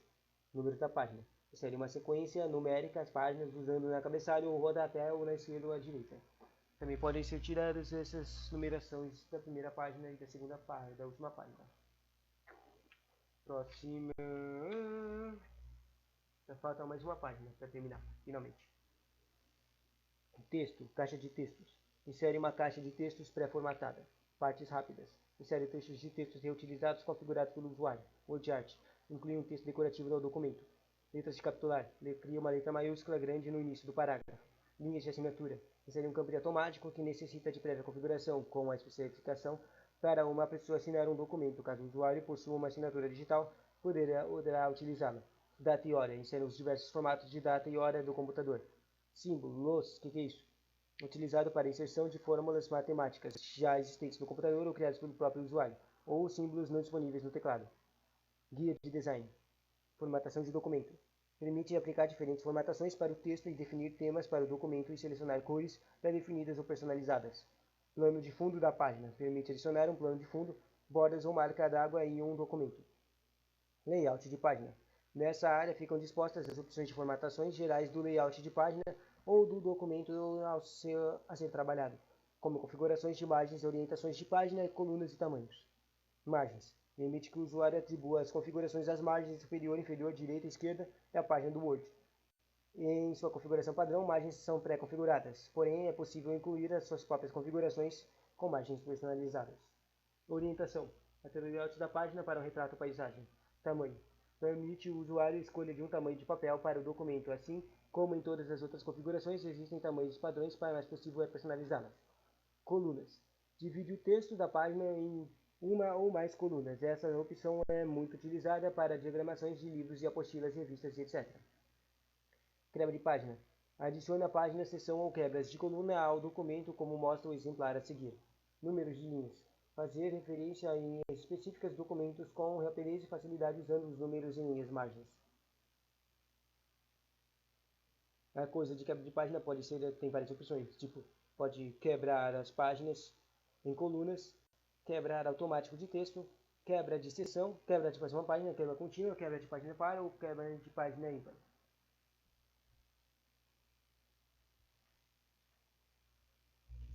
número da página. Insere uma sequência numérica as páginas usando na cabeçalho ou rodapé ou na esquerda ou à direita. Também podem ser tiradas essas numerações da primeira página e da segunda página, da última página. Próxima. Já falta mais uma página para terminar, finalmente. Texto, caixa de textos. Insere uma caixa de textos pré-formatada. Partes rápidas. Insere trechos de textos reutilizados configurados pelo usuário. Word Art. Inclui um texto decorativo no documento. Letras de capitular. Cria uma letra maiúscula grande no início do parágrafo. Linhas de assinatura. Insere um campo de automático que necessita de prévia configuração com a especificação para uma pessoa assinar um documento. Caso o usuário possua uma assinatura digital, poderá utilizá-la. Data e hora. Insere os diversos formatos de data e hora do computador. Símbolos, o que é isso? Utilizado para inserção de fórmulas matemáticas já existentes no computador ou criadas pelo próprio usuário, ou símbolos não disponíveis no teclado. Guia de design. Formatação de documento. Permite aplicar diferentes formatações para o texto e definir temas para o documento e selecionar cores pré-definidas ou personalizadas. Plano de fundo da página. Permite adicionar um plano de fundo, bordas ou marca d'água em um documento. Layout de página. Nessa área ficam dispostas as opções de formatações gerais do layout de página ou do documento a ser trabalhado, como configurações de imagens, orientações de página, colunas e tamanhos. Margens. Permite que o usuário atribua as configurações às margens superior, inferior, direita e esquerda da página do Word. Em sua configuração padrão, margens são pré-configuradas, porém é possível incluir as suas próprias configurações com margens personalizadas. Orientação. Altera o layout da página para um retrato paisagem. Tamanho. Permite o usuário escolha de um tamanho de papel para o documento, assim como em todas as outras configurações existem tamanhos padrões para mais possível personalizá-las. Colunas. Divide o texto da página em uma ou mais colunas. Essa opção é muito utilizada para diagramações de livros e apostilas, revistas, etc. Quebra de página. Adicione a página, seção ou quebras de coluna ao documento, como mostra o exemplar a seguir. Números de linhas. Fazer referência a linhas específicas de documentos com rapidez e facilidade usando os números em linhas margens. A coisa de quebra de página tem várias opções, tipo, pode quebrar as páginas em colunas, quebrar automático de texto, quebra de seção, quebra de próxima página, quebra contínua, quebra de página par ou quebra de página ímpar.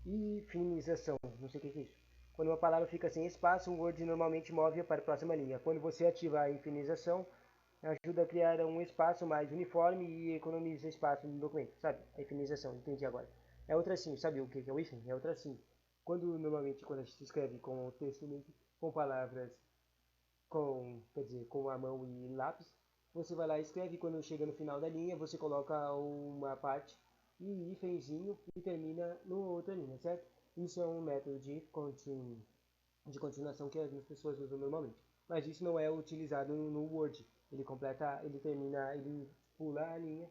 E finalização, não sei o que é isso. Quando uma palavra fica sem espaço, o Word normalmente move para a próxima linha. Quando você ativa a infinização, ajuda a criar um espaço mais uniforme e economiza espaço no documento, sabe? A infinização, entendi agora. É o tracinho, sabe o que é o hífen? É o tracinho. Normalmente, quando a gente escreve com o texto com palavras, com a mão e lápis, você vai lá e escreve, e quando chega no final da linha, você coloca uma parte e hífenzinho e termina no outra linha, certo? Isso é um método de continuação que as pessoas usam normalmente. Mas isso não é utilizado no Word. Ele pula a linha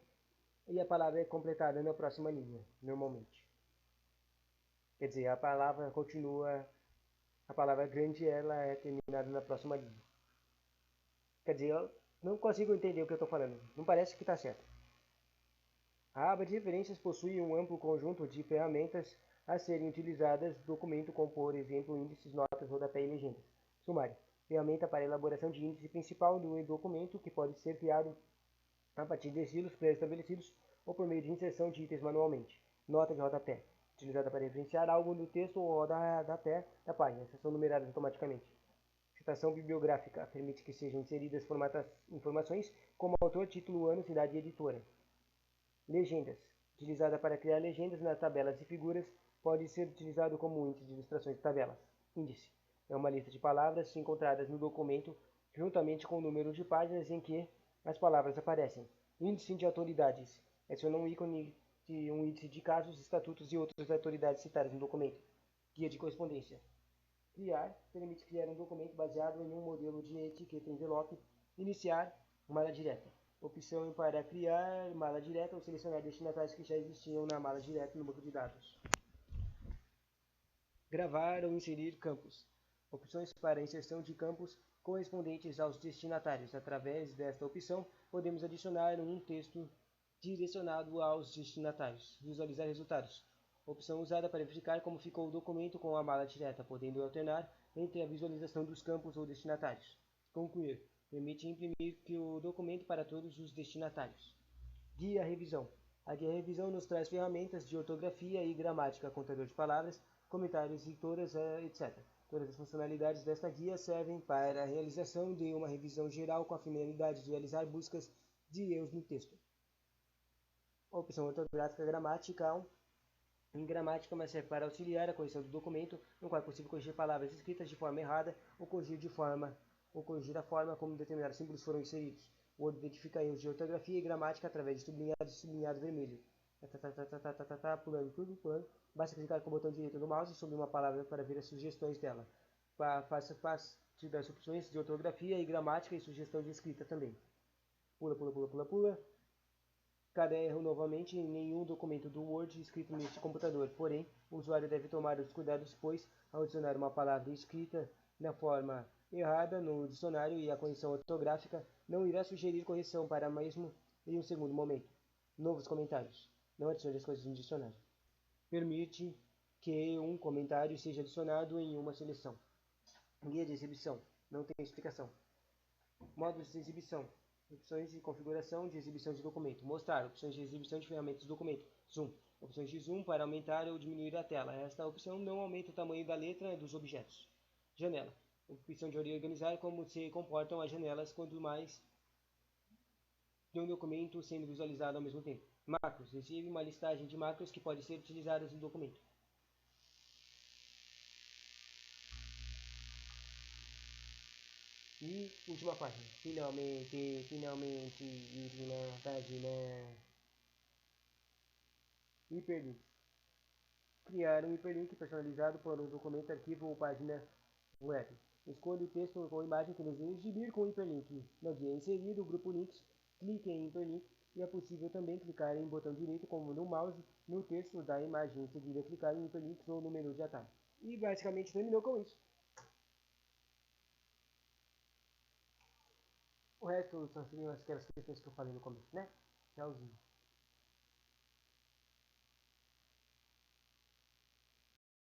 e a palavra é completada na próxima linha, normalmente. Quer dizer, a palavra grande ela é terminada na próxima linha. Quer dizer, eu não consigo entender o que eu estou falando. Não parece que está certo. A aba de referências possui um amplo conjunto de ferramentas a serem utilizadas no documento, como por exemplo índices, notas, rodapé e legendas. Sumário. Ferramenta para elaboração de índice principal do documento, que pode ser criado a partir de estilos pré-estabelecidos ou por meio de inserção de itens manualmente. Nota de rodapé. Utilizada para referenciar algo no texto ou rodapé da página. Essas são numeradas automaticamente. Citação bibliográfica. Permite que sejam inseridas informações como autor, título, ano, cidade e editora. Legendas. Utilizada para criar legendas nas tabelas e figuras, pode ser utilizado como índice de ilustrações de tabelas. Índice. É uma lista de palavras encontradas no documento, juntamente com o número de páginas em que as palavras aparecem. Índice de autoridades. Adiciona um ícone de um índice de casos, estatutos e outras autoridades citadas no documento. Guia de correspondência. Criar. Permite criar um documento baseado em um modelo de etiqueta envelope. Iniciar. Malha direta. Opção para criar mala direta ou selecionar destinatários que já existiam na mala direta no banco de dados. Gravar ou inserir campos. Opções para inserção de campos correspondentes aos destinatários. Através desta opção, podemos adicionar um texto direcionado aos destinatários. Visualizar resultados. Opção usada para verificar como ficou o documento com a mala direta, podendo alternar entre a visualização dos campos ou destinatários. Concluir. Permite imprimir o documento para todos os destinatários. Guia revisão. A guia revisão nos traz ferramentas de ortografia e gramática, contador de palavras, comentários e todas, etc. Todas as funcionalidades desta guia servem para a realização de uma revisão geral com a finalidade de realizar buscas de erros no texto. Opção ortográfica gramatical. Em gramática, mas serve para auxiliar a correção do documento, no qual é possível corrigir palavras escritas de forma errada ou corrigir a forma como determinados símbolos foram inseridos. O Word identifica erros de ortografia e gramática através de sublinhado e sublinhado vermelho. Pulando. Basta clicar com o botão direito do mouse sobre uma palavra para ver as sugestões dela. Faça parte das opções de ortografia e gramática e sugestão de escrita também. Pula. Cada erro novamente em nenhum documento do Word escrito neste computador. Porém, o usuário deve tomar os cuidados, pois, ao adicionar uma palavra escrita na forma errada no dicionário e a correção ortográfica não irá sugerir correção para mesmo em um segundo momento. Novos comentários. Não adicione as coisas no dicionário. Permite que um comentário seja adicionado em uma seleção. Guia de exibição. Não tem explicação. Modos de exibição. Opções de configuração de exibição de documento. Mostrar. Opções de exibição de ferramentas do documento. Zoom. Opções de zoom para aumentar ou diminuir a tela. Esta opção não aumenta o tamanho da letra dos objetos. Janela. Opção de organizar como se comportam as janelas quando mais de um documento sendo visualizado ao mesmo tempo. Macros. Exibe uma listagem de macros que podem ser utilizadas no documento. E última página. Finalmente, na página. Hiperlink. Criar um hiperlink personalizado para um documento, arquivo ou página web. Escolha o texto ou imagem que deseja exibir com o hiperlink. Na guia inserido, o grupo links, clique em hiperlink e é possível também clicar em botão direito, como no mouse, no texto da imagem. Em seguida, clicar em hiperlinks ou no menu de atalho. E basicamente terminou com isso. O resto são aquelas questões que eu falei no começo, né? Tchauzinho.